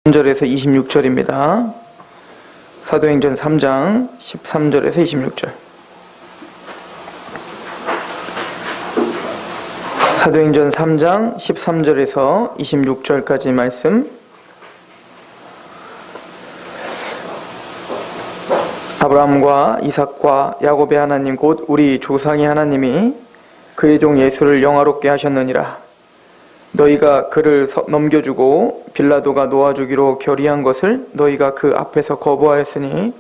13절에서 26절입니다. 사도행전 3장 13절에서 26절. 사도행전 3장 13절에서 26절까지 말씀. 아브라함과 이삭과 야곱의 하나님 곧 우리 조상의 하나님이 그의 종 예수를 영화롭게 하셨느니라. 너희가 그를 넘겨주고 빌라도가 놓아주기로 결의한 것을 너희가 그 앞에서 거부하였으니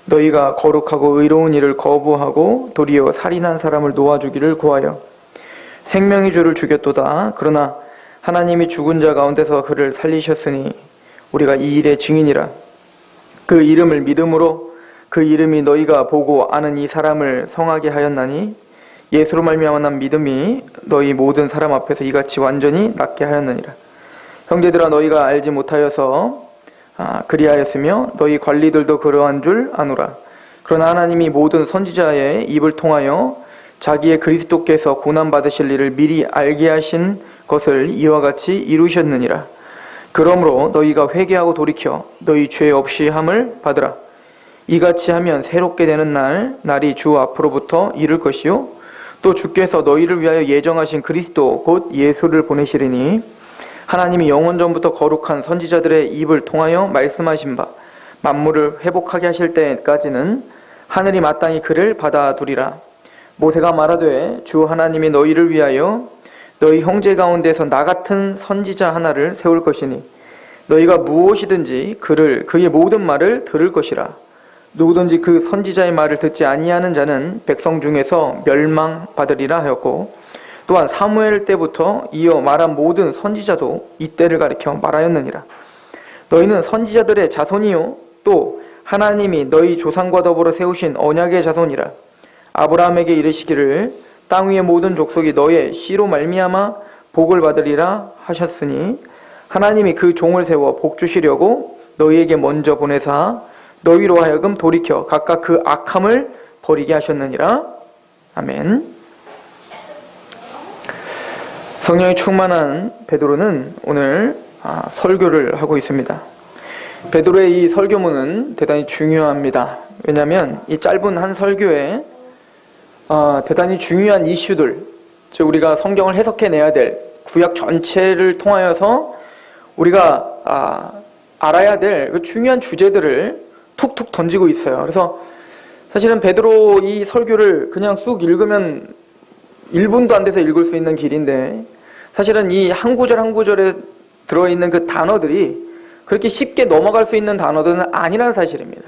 너희가 거룩하고 의로운 일을 거부하고 도리어 살인한 사람을 놓아주기를 구하여 생명의 주를 죽였도다. 그러나 하나님이 죽은 자 가운데서 그를 살리셨으니 우리가 이 일의 증인이라. 그 이름을 믿음으로 그 이름이 너희가 보고 아는 이 사람을 성하게 하였나니 예수로 말미암아 난 믿음이 너희 모든 사람 앞에서 이같이 완전히 낫게 하였느니라. 형제들아, 너희가 알지 못하여서 그리하였으며 너희 관리들도 그러한 줄 아노라. 그러나 하나님이 모든 선지자의 입을 통하여 자기의 그리스도께서 고난받으실 일을 미리 알게 하신 것을 이와 같이 이루셨느니라. 그러므로 너희가 회개하고 돌이켜 너희 죄 없이 함을 받으라. 이같이 하면 새롭게 되는 날이 주 앞으로부터 이를 것이요 또 주께서 너희를 위하여 예정하신 그리스도 곧 예수를 보내시리니 하나님이 영원 전부터 거룩한 선지자들의 입을 통하여 말씀하신 바 만물을 회복하게 하실 때까지는 하늘이 마땅히 그를 받아두리라. 모세가 말하되 주 하나님이 너희를 위하여 너희 형제 가운데서 나 같은 선지자 하나를 세울 것이니 너희가 무엇이든지 그의 모든 말을 들을 것이라. 누구든지 그 선지자의 말을 듣지 아니하는 자는 백성 중에서 멸망받으리라 하였고, 또한 사무엘 때부터 이어 말한 모든 선지자도 이때를 가리켜 말하였느니라. 너희는 선지자들의 자손이요 또 하나님이 너희 조상과 더불어 세우신 언약의 자손이라. 아브라함에게 이르시기를 땅 위의 모든 족속이 너의 씨로 말미암아 복을 받으리라 하셨으니 하나님이 그 종을 세워 복 주시려고 너희에게 먼저 보내사 너희로 하여금 돌이켜 각각 그 악함을 버리게 하셨느니라. 아멘. 성령이 충만한 베드로는 오늘 설교를 하고 있습니다. 베드로의 이 설교문은 대단히 중요합니다. 왜냐하면 이 짧은 한 설교에 대단히 중요한 이슈들, 즉 우리가 성경을 해석해내야 될 구약 전체를 통하여서 우리가 알아야 될 중요한 주제들을 툭툭 던지고 있어요. 그래서 사실은 베드로 이 설교를 그냥 쑥 읽으면 1분도 안 돼서 읽을 수 있는 길인데 사실은 이 한 구절 한 구절에 들어있는 그 단어들이 그렇게 쉽게 넘어갈 수 있는 단어들은 아니라는 사실입니다.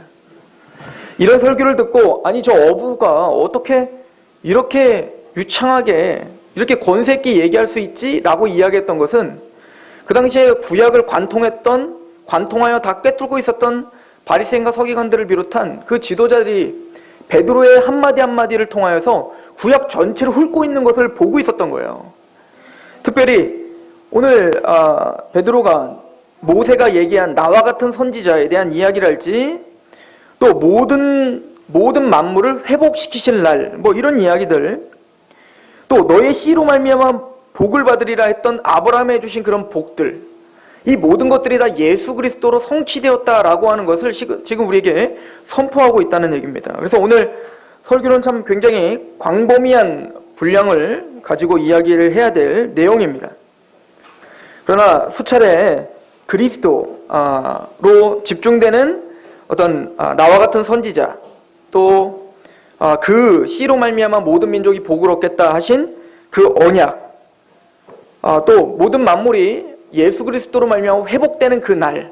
이런 설교를 듣고 아니 저 어부가 어떻게 이렇게 유창하게 이렇게 권세 있게 얘기할 수 있지? 라고 이야기했던 것은 그 당시에 구약을 관통하여 다 꿰뚫고 있었던 바리새인과 서기관들을 비롯한 그 지도자들이 베드로의 한마디 한마디를 통하여서 구약 전체를 훑고 있는 것을 보고 있었던 거예요. 특별히 오늘 베드로가 모세가 얘기한 나와 같은 선지자에 대한 이야기를 할지 또 모든 만물을 회복시키실 날 이런 이야기들, 또 너의 씨로 말미암아 복을 받으리라 했던 아브라함에 주신 그런 복들, 이 모든 것들이 다 예수 그리스도로 성취되었다라고 하는 것을 지금 우리에게 선포하고 있다는 얘기입니다. 그래서 오늘 설교는 참 굉장히 광범위한 분량을 가지고 이야기를 해야 될 내용입니다. 그러나 수차례 그리스도로 집중되는 어떤 나와 같은 선지자, 또 그 씨로 말미암아 모든 민족이 복을 얻겠다 하신 그 언약, 또 모든 만물이 예수 그리스도로 말미암아 회복되는 그 날,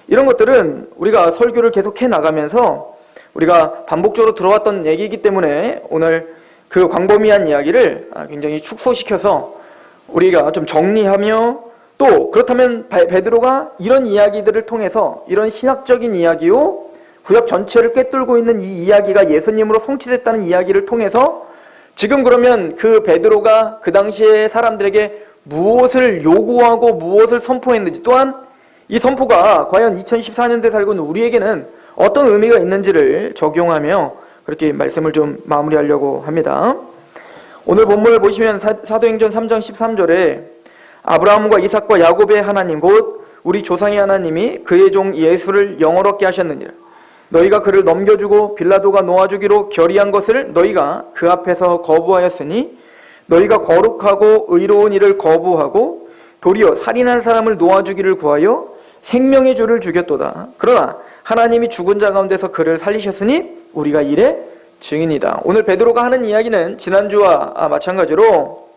이런 것들은 우리가 설교를 계속 해나가면서 우리가 반복적으로 들어왔던 얘기이기 때문에 오늘 그 광범위한 이야기를 굉장히 축소시켜서 우리가 좀 정리하며, 또 그렇다면 베드로가 이런 이야기들을 통해서 이런 신학적인 이야기요 구약 전체를 꿰뚫고 있는 이 이야기가 예수님으로 성취됐다는 이야기를 통해서 지금 그러면 그 베드로가 그 당시에 사람들에게 무엇을 요구하고 무엇을 선포했는지, 또한 이 선포가 과연 2014년대에 살고 있는 우리에게는 어떤 의미가 있는지를 적용하며 그렇게 말씀을 좀 마무리하려고 합니다. 오늘 본문을 보시면 사도행전 3장 13절에 아브라함과 이삭과 야곱의 하나님 곧 우리 조상의 하나님이 그의 종 예수를 영어롭게 하셨느니라. 너희가 그를 넘겨주고 빌라도가 놓아주기로 결의한 것을 너희가 그 앞에서 거부하였으니 너희가 거룩하고 의로운 일을 거부하고 도리어 살인한 사람을 놓아주기를 구하여 생명의 주를 죽였도다. 그러나 하나님이 죽은 자 가운데서 그를 살리셨으니 우리가 이래 증인이다. 오늘 베드로가 하는 이야기는 지난주와 마찬가지로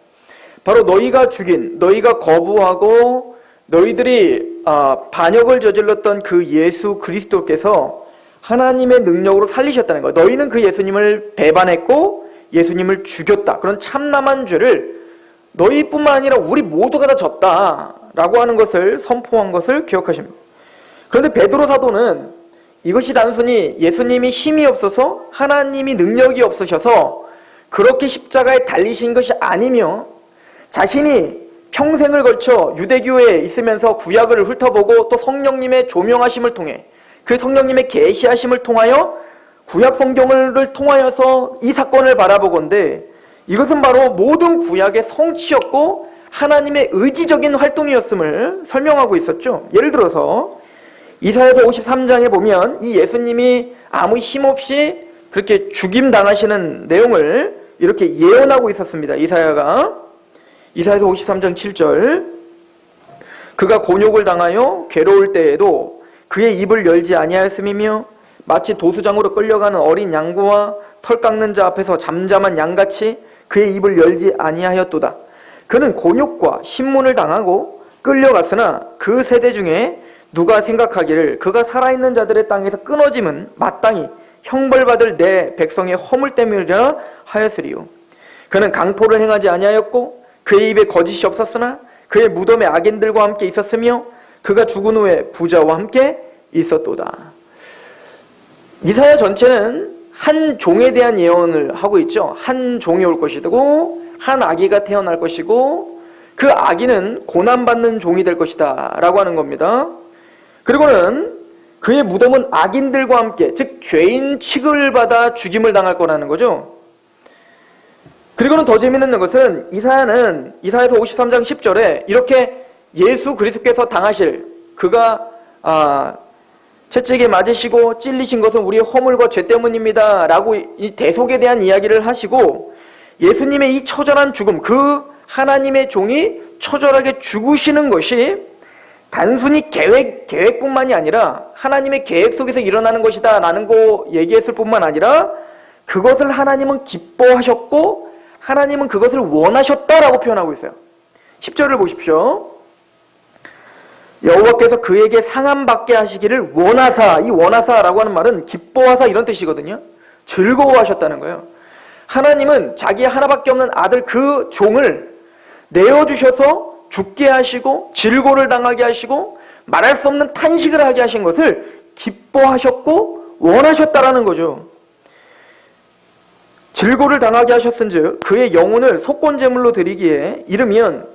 바로 너희가 죽인, 너희가 거부하고 너희들이 반역을 저질렀던 그 예수 그리스도께서 하나님의 능력으로 살리셨다는 거예요. 너희는 그 예수님을 배반했고 예수님을 죽였다. 그런 참남한 죄를 너희뿐만 아니라 우리 모두가 다 졌다라고 하는 것을 선포한 것을 기억하십니다. 그런데 베드로 사도는 이것이 단순히 예수님이 힘이 없어서 하나님이 능력이 없으셔서 그렇게 십자가에 달리신 것이 아니며 자신이 평생을 걸쳐 유대교에 있으면서 구약을 훑어보고 또 성령님의 조명하심을 통해 그 성령님의 계시하심을 통하여 구약 성경을 통하여서 이 사건을 바라보건대 이것은 바로 모든 구약의 성취였고 하나님의 의지적인 활동이었음을 설명하고 있었죠. 예를 들어서 이사야서 53장에 보면 이 예수님이 아무 힘없이 그렇게 죽임 당하시는 내용을 이렇게 예언하고 있었습니다. 이사야서 53장 7절 그가 곤욕을 당하여 괴로울 때에도 그의 입을 열지 아니하였음이며 마치 도수장으로 끌려가는 어린 양과 털 깎는 자 앞에서 잠잠한 양같이 그의 입을 열지 아니하였도다. 그는 곤욕과 신문을 당하고 끌려갔으나 그 세대 중에 누가 생각하기를 그가 살아있는 자들의 땅에서 끊어짐은 마땅히 형벌받을 내 백성의 허물 때문이라 하였으리요. 그는 강포를 행하지 아니하였고 그의 입에 거짓이 없었으나 그의 무덤에 악인들과 함께 있었으며 그가 죽은 후에 부자와 함께 있었도다. 이사야 전체는 한 종에 대한 예언을 하고 있죠. 한 종이 올 것이고 한 아기가 태어날 것이고 그 아기는 고난받는 종이 될 것이다 라고 하는 겁니다. 그리고는 그의 무덤은 악인들과 함께, 즉 죄인 취급을 받아 죽임을 당할 거라는 거죠. 그리고는 더 재미있는 것은 이사야서 53장 10절에 이렇게 예수 그리스도께서 당하실, 그가 채찍에 맞으시고 찔리신 것은 우리의 허물과 죄 때문입니다 라고 이 대속에 대한 이야기를 하시고 예수님의 이 처절한 죽음, 그 하나님의 종이 처절하게 죽으시는 것이 단순히 계획뿐만이 아니라 하나님의 계획 속에서 일어나는 것이다 라는 거 얘기했을 뿐만 아니라 그것을 하나님은 기뻐하셨고 하나님은 그것을 원하셨다라고 표현하고 있어요. 10절을 보십시오. 여호와께서 그에게 상함받게 하시기를 원하사, 이 원하사라고 하는 말은 기뻐하사 이런 뜻이거든요. 즐거워하셨다는 거예요. 하나님은 자기 하나밖에 없는 아들 그 종을 내어주셔서 죽게 하시고 질고를 당하게 하시고 말할 수 없는 탄식을 하게 하신 것을 기뻐하셨고 원하셨다라는 거죠. 질고를 당하게 하셨은즉 그의 영혼을 속건제물로 드리기에 이르면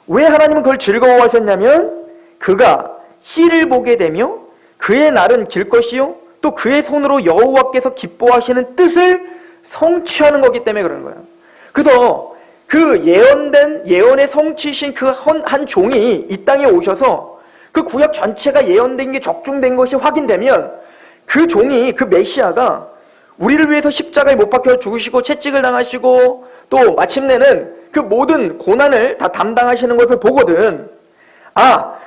왜 하나님은 그걸 즐거워하셨냐면 그가 씨를 보게 되며 그의 날은 길 것이요 또 그의 손으로 여호와께서 기뻐하시는 뜻을 성취하는 거기 때문에 그러는 거예요. 그래서 그 예언의 성취신 그 한 종이 이 땅에 오셔서 그 구약 전체가 예언된 게 적중된 것이 확인되면 그 종이, 그 메시아가 우리를 위해서 십자가에 못 박혀 죽으시고 채찍을 당하시고 또 마침내는 그 모든 고난을 다 담당하시는 것을 보거든.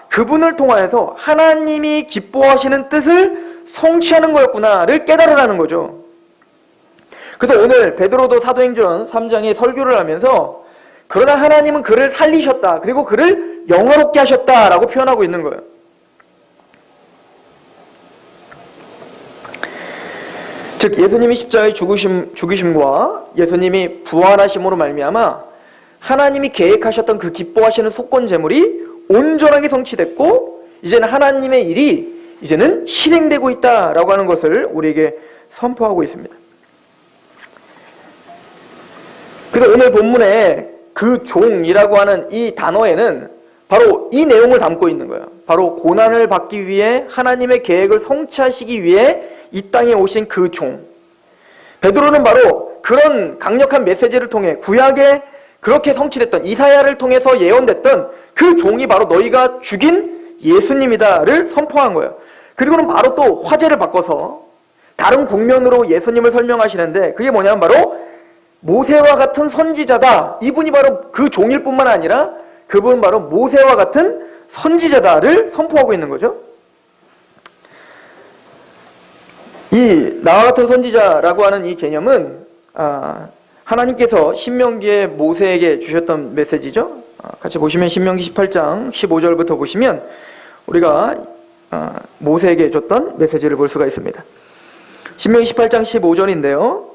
그분을 통하여서 하나님이 기뻐하시는 뜻을 성취하는 거였구나를 깨달으라는 거죠. 그래서 오늘 베드로도 사도행전 3장에 설교를 하면서 그러나 하나님은 그를 살리셨다. 그리고 그를 영화롭게 하셨다라고 표현하고 있는 거예요. 즉 예수님이 십자가에 죽으심과 예수님이 부활하심으로 말미암아 하나님이 계획하셨던 그 기뻐하시는 속건 제물이 온전하게 성취됐고 이제는 하나님의 일이 이제는 실행되고 있다라고 하는 것을 우리에게 선포하고 있습니다. 그래서 오늘 본문에 그 종이라고 하는 이 단어에는 바로 이 내용을 담고 있는 거예요. 바로 고난을 받기 위해 하나님의 계획을 성취하시기 위해 이 땅에 오신 그 종. 베드로는 바로 그런 강력한 메시지를 통해 구약에 그렇게 성취됐던 이사야를 통해서 예언됐던 그 종이 바로 너희가 죽인 예수님이다를 선포한 거예요. 그리고는 바로 또 화제를 바꿔서 다른 국면으로 예수님을 설명하시는데 그게 뭐냐면 바로 모세와 같은 선지자다. 이분이 바로 그 종일 뿐만 아니라 그분은 바로 모세와 같은 선지자다를 선포하고 있는 거죠. 이 나와 같은 선지자라고 하는 이 개념은 하나님께서 신명기에 모세에게 주셨던 메시지죠. 같이 보시면 신명기 18장 15절부터 보시면 우리가 모세에게 줬던 메시지를 볼 수가 있습니다. 신명기 18장 15절인데요.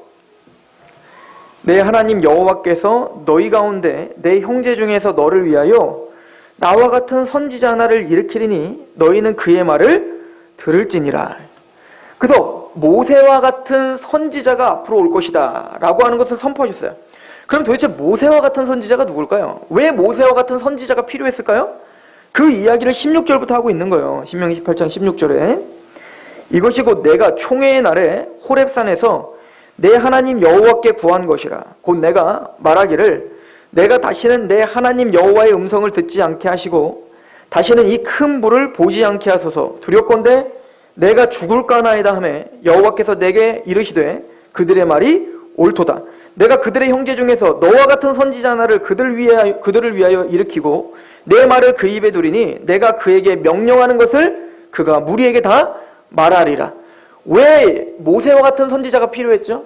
내 하나님 여호와께서 너희 가운데 내 형제 중에서 너를 위하여 나와 같은 선지자 하나를 일으키리니 너희는 그의 말을 들을지니라. 그래서 모세와 같은 선지자가 앞으로 올 것이다 라고 하는 것을 선포하셨어요. 그럼 도대체 모세와 같은 선지자가 누굴까요? 왜 모세와 같은 선지자가 필요했을까요? 그 이야기를 16절부터 하고 있는 거예요. 신명기 18장 16절에 이것이 곧 내가 총회의 날에 호렙산에서 내 하나님 여호와께 구한 것이라. 곧 내가 말하기를 내가 다시는 내 하나님 여호와의 음성을 듣지 않게 하시고 다시는 이 큰 불을 보지 않게 하소서. 두렵건대 내가 죽을까나이다 하며 여호와께서 내게 이르시되 그들의 말이 옳도다. 내가 그들의 형제 중에서 너와 같은 선지자 하나를 그들을 위하여 일으키고 내 말을 그 입에 두리니 내가 그에게 명령하는 것을 그가 무리에게 다 말하리라. 왜 모세와 같은 선지자가 필요했죠?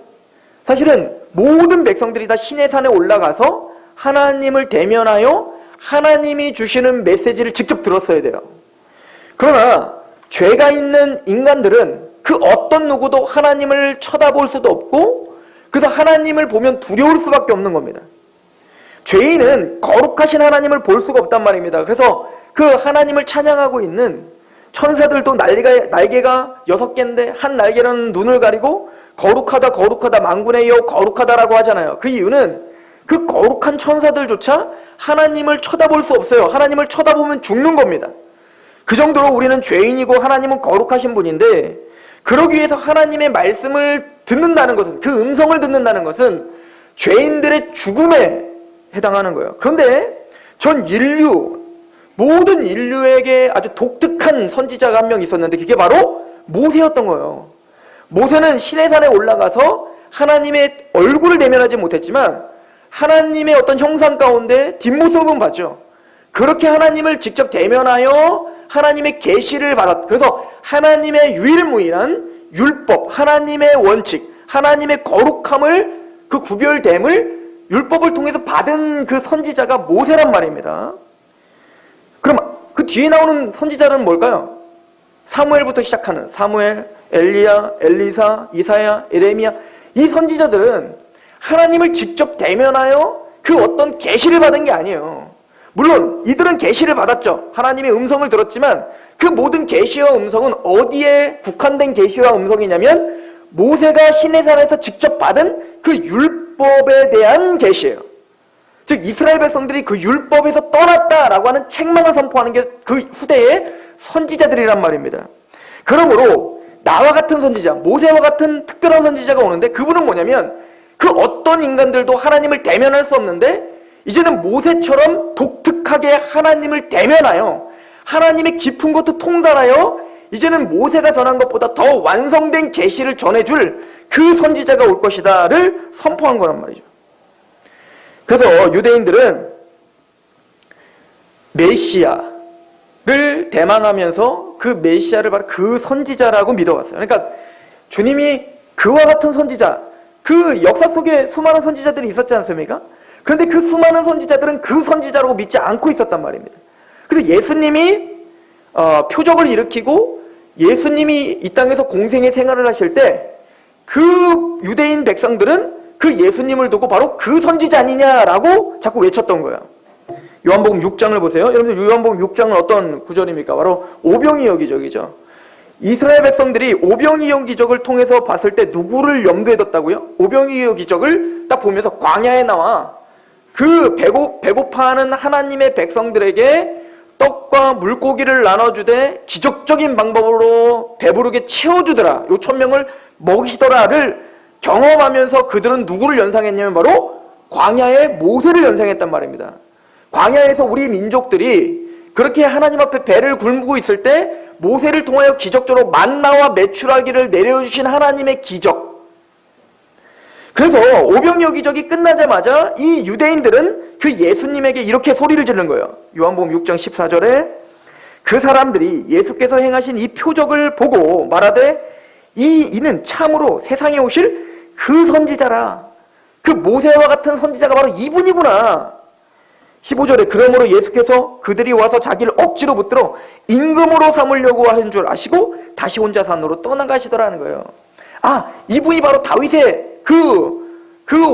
사실은 모든 백성들이 다 시내산에 올라가서 하나님을 대면하여 하나님이 주시는 메시지를 직접 들었어야 돼요. 그러나 죄가 있는 인간들은 그 어떤 누구도 하나님을 쳐다볼 수도 없고 그래서 하나님을 보면 두려울 수밖에 없는 겁니다. 죄인은 거룩하신 하나님을 볼 수가 없단 말입니다. 그래서 그 하나님을 찬양하고 있는 천사들도 날개가 6개인데 한 날개는 눈을 가리고 거룩하다 거룩하다 만군의 여호 거룩하다라고 하잖아요. 그 이유는 그 거룩한 천사들조차 하나님을 쳐다볼 수 없어요. 하나님을 쳐다보면 죽는 겁니다. 그 정도로 우리는 죄인이고 하나님은 거룩하신 분인데 그러기 위해서 하나님의 말씀을 듣는다는 것은 그 음성을 듣는다는 것은 죄인들의 죽음에 해당하는 거예요. 그런데 전 모든 인류에게 아주 독특한 선지자가 한 명 있었는데 그게 바로 모세였던 거예요. 모세는 시내산에 올라가서 하나님의 얼굴을 대면하지 못했지만 하나님의 어떤 형상 가운데 뒷모습은 봤죠. 그렇게 하나님을 직접 대면하여 하나님의 계시를 받았. 그래서 하나님의 유일무이한 율법, 하나님의 원칙, 하나님의 거룩함을 그 구별됨을 율법을 통해서 받은 그 선지자가 모세란 말입니다. 그럼 그 뒤에 나오는 선지자들은 뭘까요? 사무엘부터 시작하는 사무엘, 엘리야, 엘리사, 이사야, 에레미야 이 선지자들은 하나님을 직접 대면하여 그 어떤 계시를 받은 게 아니에요. 물론 이들은 계시를 받았죠. 하나님의 음성을 들었지만 그 모든 계시와 음성은 어디에 국한된 계시와 음성이냐면 모세가 시내산에서 직접 받은 그 율법에 대한 계시예요. 즉 이스라엘 백성들이 그 율법에서 떠났다라고 하는 책망을 선포하는 게 그 후대의 선지자들이란 말입니다. 그러므로 나와 같은 선지자, 모세와 같은 특별한 선지자가 오는데 그분은 뭐냐면 그 어떤 인간들도 하나님을 대면할 수 없는데 이제는 모세처럼 독특하게 하나님을 대면하여 하나님의 깊은 것도 통달하여 이제는 모세가 전한 것보다 더 완성된 계시를 전해줄 그 선지자가 올 것이다를 선포한 거란 말이죠. 그래서 유대인들은 메시아를 대망하면서 그 메시아를 바로 그 선지자라고 믿어왔어요. 그러니까 주님이 그와 같은 선지자, 그 역사 속에 수많은 선지자들이 있었지 않습니까? 그런데 그 수많은 선지자들은 그 선지자라고 믿지 않고 있었단 말입니다. 그래서 예수님이 표적을 일으키고 예수님이 이 땅에서 공생의 생활을 하실 때 그 유대인 백성들은 그 예수님을 두고 바로 그 선지자 아니냐라고 자꾸 외쳤던 거예요. 요한복음 6장을 보세요. 여러분들 요한복음 6장은 어떤 구절입니까? 바로 오병이어 기적이죠. 이스라엘 백성들이 오병이어 기적을 통해서 봤을 때 누구를 염두에 뒀다고요? 오병이어 기적을 딱 보면서 광야에 나와 그 배고파하는 하나님의 백성들에게 떡과 물고기를 나눠주되 기적적인 방법으로 배부르게 채워주더라. 요 1000명을 먹이시더라를 경험하면서 그들은 누구를 연상했냐면 바로 광야의 모세를 연상했단 말입니다. 광야에서 우리 민족들이 그렇게 하나님 앞에 배를 굶고 있을 때 모세를 통하여 기적적으로 만나와 메추라기를 내려주신 하나님의 기적. 그래서 오병이어기적이 끝나자마자 이 유대인들은 그 예수님에게 이렇게 소리를 지르는 거예요. 요한복음 6장 14절에 그 사람들이 예수께서 행하신 이 표적을 보고 말하되 이는 참으로 세상에 오실 그 선지자라. 그 모세와 같은 선지자가 바로 이분이구나. 15절에 그러므로 예수께서 그들이 와서 자기를 억지로 붙들어 임금으로 삼으려고 하는 줄 아시고 다시 혼자 산으로 떠나가시더라는 거예요. 아, 이분이 바로 다윗의 그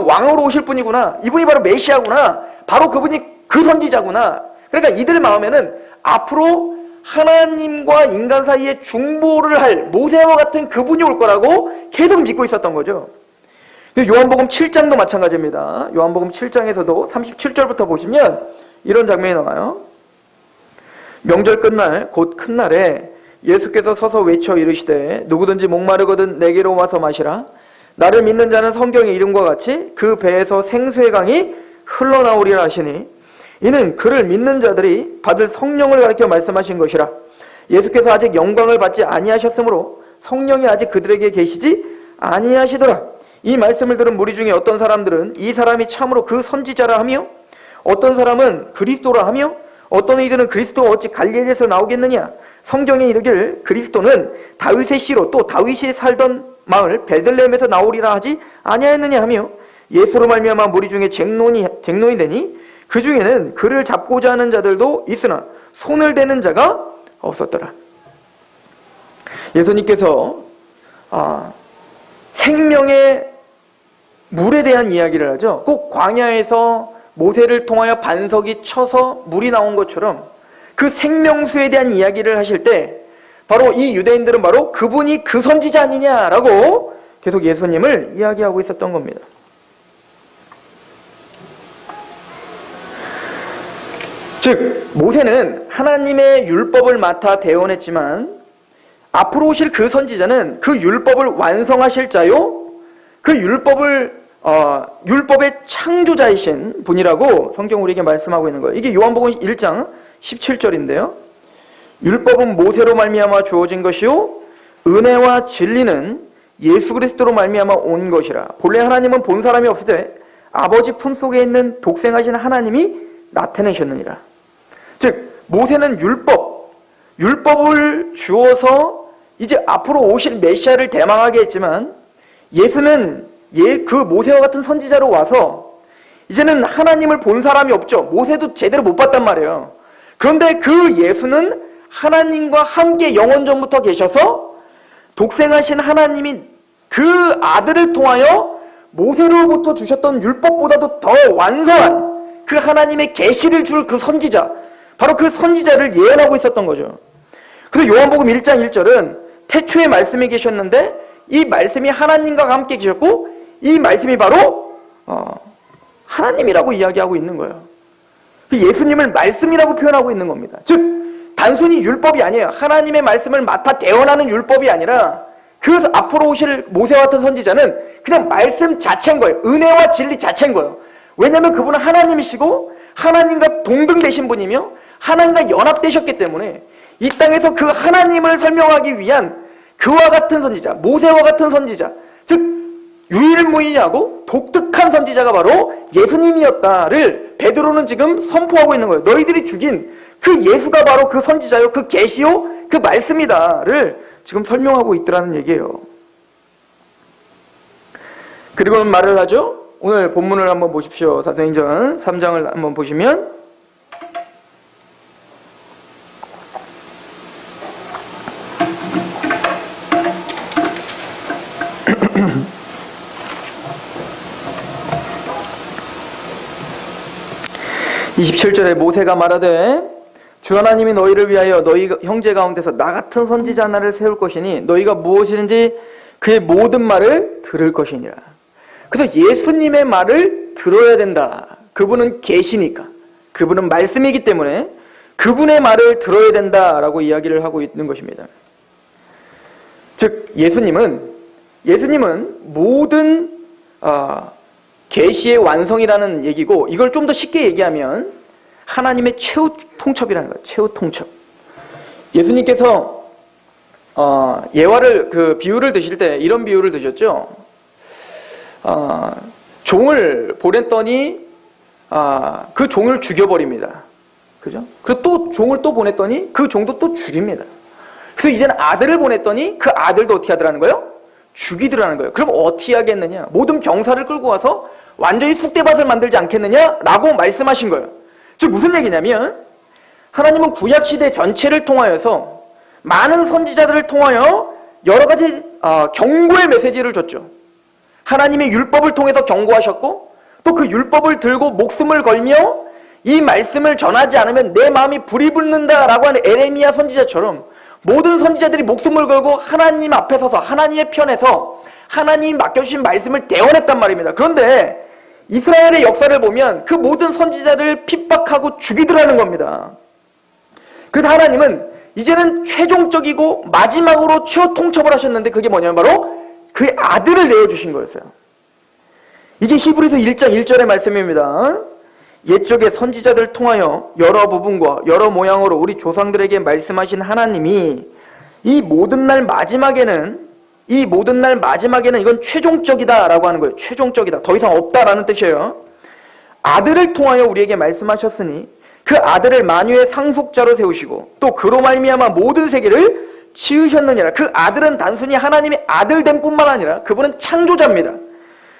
왕으로 오실 분이구나. 이분이 바로 메시아구나. 바로 그분이 그 선지자구나. 그러니까 이들 마음에는 앞으로 하나님과 인간 사이에 중보를 할 모세와 같은 그분이 올 거라고 계속 믿고 있었던 거죠. 요한복음 7장도 마찬가지입니다. 요한복음 7장에서도 37절부터 보시면 이런 장면이 나와요. 명절 끝날 곧 큰 날에 예수께서 서서 외쳐 이르시되 누구든지 목마르거든 내게로 와서 마시라. 나를 믿는 자는 성경의 이름과 같이 그 배에서 생수의 강이 흘러나오리라 하시니 이는 그를 믿는 자들이 받을 성령을 가리켜 말씀하신 것이라. 예수께서 아직 영광을 받지 아니하셨으므로 성령이 아직 그들에게 계시지 아니하시더라. 이 말씀을 들은 무리 중에 어떤 사람들은 이 사람이 참으로 그 선지자라 하며 어떤 사람은 그리스도라 하며 어떤 이들은 그리스도가 어찌 갈릴리에서 나오겠느냐. 성경에 이르기를 그리스도는 다윗의 씨로 또 다윗이 살던 마을 베들레헴에서 나오리라 하지 아니하였느냐 하며 예수로 말미암아 무리 중에 쟁론이 되니 그 중에는 그를 잡고자 하는 자들도 있으나 손을 대는 자가 없었더라. 예수님께서 생명의 물에 대한 이야기를 하죠. 꼭 광야에서 모세를 통하여 반석이 쳐서 물이 나온 것처럼 그 생명수에 대한 이야기를 하실 때 바로 이 유대인들은 바로 그분이 그 선지자 아니냐라고 계속 예수님을 이야기하고 있었던 겁니다. 즉 모세는 하나님의 율법을 맡아 대언했지만 앞으로 오실 그 선지자는 그 율법을 완성하실 자요, 그 율법의 창조자이신 분이라고 성경 우리에게 말씀하고 있는 거예요. 이게 요한복음 1장 17절인데요. 율법은 모세로 말미암아 주어진 것이요 은혜와 진리는 예수 그리스도로 말미암아 온 것이라. 본래 하나님은 본 사람이 없으되 아버지 품속에 있는 독생하신 하나님이 나타내셨느니라. 즉 모세는 율법을 주어서 이제 앞으로 오실 메시아를 대망하게 했지만 예수는 그 모세와 같은 선지자로 와서 이제는 하나님을 본 사람이 없죠. 모세도 제대로 못 봤단 말이에요. 그런데 그 예수는 하나님과 함께 영원전부터 계셔서 독생하신 하나님이 그 아들을 통하여 모세로부터 주셨던 율법보다도 더 완성한 그 하나님의 계시를 줄 그 선지자, 바로 그 선지자를 예언하고 있었던 거죠. 그래서 요한복음 1장 1절은 태초에 말씀이 계셨는데 이 말씀이 하나님과 함께 계셨고 이 말씀이 바로 하나님이라고 이야기하고 있는 거예요. 예수님을 말씀이라고 표현하고 있는 겁니다. 즉 단순히 율법이 아니에요. 하나님의 말씀을 맡아 대언하는 율법이 아니라 그 앞으로 오실 모세와 같은 선지자는 그냥 말씀 자체인 거예요. 은혜와 진리 자체인 거예요. 왜냐하면 그분은 하나님이시고 하나님과 동등되신 분이며 하나님과 연합되셨기 때문에 이 땅에서 그 하나님을 설명하기 위한 그와 같은 선지자, 모세와 같은 선지자, 즉 유일무이하고 독특한 선지자가 바로 예수님이었다를 베드로는 지금 선포하고 있는 거예요. 너희들이 죽인 그 예수가 바로 그 선지자요, 그 계시요, 그 말씀이다를 지금 설명하고 있더라는 얘기예요. 그리고 말을 하죠. 오늘 본문을 한번 보십시오. 사도행전 3장을 한번 보시면 27절에 모세가 말하되 주 하나님이 너희를 위하여 너희 형제 가운데서 나 같은 선지자 하나를 세울 것이니 너희가 무엇이든지 그의 모든 말을 들을 것이니라. 그래서 예수님의 말을 들어야 된다. 그분은 계시니까, 그분은 말씀이기 때문에 그분의 말을 들어야 된다라고 이야기를 하고 있는 것입니다. 즉 예수님은 모든 계시의 완성이라는 얘기고, 이걸 좀 더 쉽게 얘기하면 하나님의 최후 통첩이라는 거예요. 최후 통첩. 예수님께서 예화를 그 비유를 드실 때 이런 비유를 드셨죠. 종을 보냈더니 그 종을 죽여버립니다. 그죠? 그리고 또 종을 또 보냈더니 그 종도 또 죽입니다. 그래서 이제는 아들을 보냈더니 그 아들도 어떻게 하더라는 거예요? 죽이더라는 거예요. 그럼 어떻게 하겠느냐? 모든 병사를 끌고 와서 완전히 쑥대밭을 만들지 않겠느냐라고 말씀하신 거예요. 즉 무슨 얘기냐면 하나님은 구약시대 전체를 통하여서 많은 선지자들을 통하여 여러 가지 경고의 메시지를 줬죠. 하나님의 율법을 통해서 경고하셨고 또 그 율법을 들고 목숨을 걸며 이 말씀을 전하지 않으면 내 마음이 불이 붙는다라고 하는 에레미야 선지자처럼 모든 선지자들이 목숨을 걸고 하나님 앞에 서서 하나님의 편에서 하나님이 맡겨주신 말씀을 대언했단 말입니다. 그런데 이스라엘의 역사를 보면 그 모든 선지자를 핍박하고 죽이더라는 겁니다. 그래서 하나님은 이제는 최종적이고 마지막으로 최후 통첩을 하셨는데 그게 뭐냐면 바로 그의 아들을 내어주신 거였어요. 이게 히브리서 1장 1절의 말씀입니다. 옛적의 선지자들을 통하여 여러 부분과 여러 모양으로 우리 조상들에게 말씀하신 하나님이 이 모든 날 마지막에는 이건 최종적이다라고 하는 거예요. 최종적이다. 더 이상 없다라는 뜻이에요. 아들을 통하여 우리에게 말씀하셨으니 그 아들을 만유의 상속자로 세우시고 또 그로 말미암아 모든 세계를 지으셨느니라. 그 아들은 단순히 하나님의 아들됨 뿐만 아니라 그분은 창조자입니다.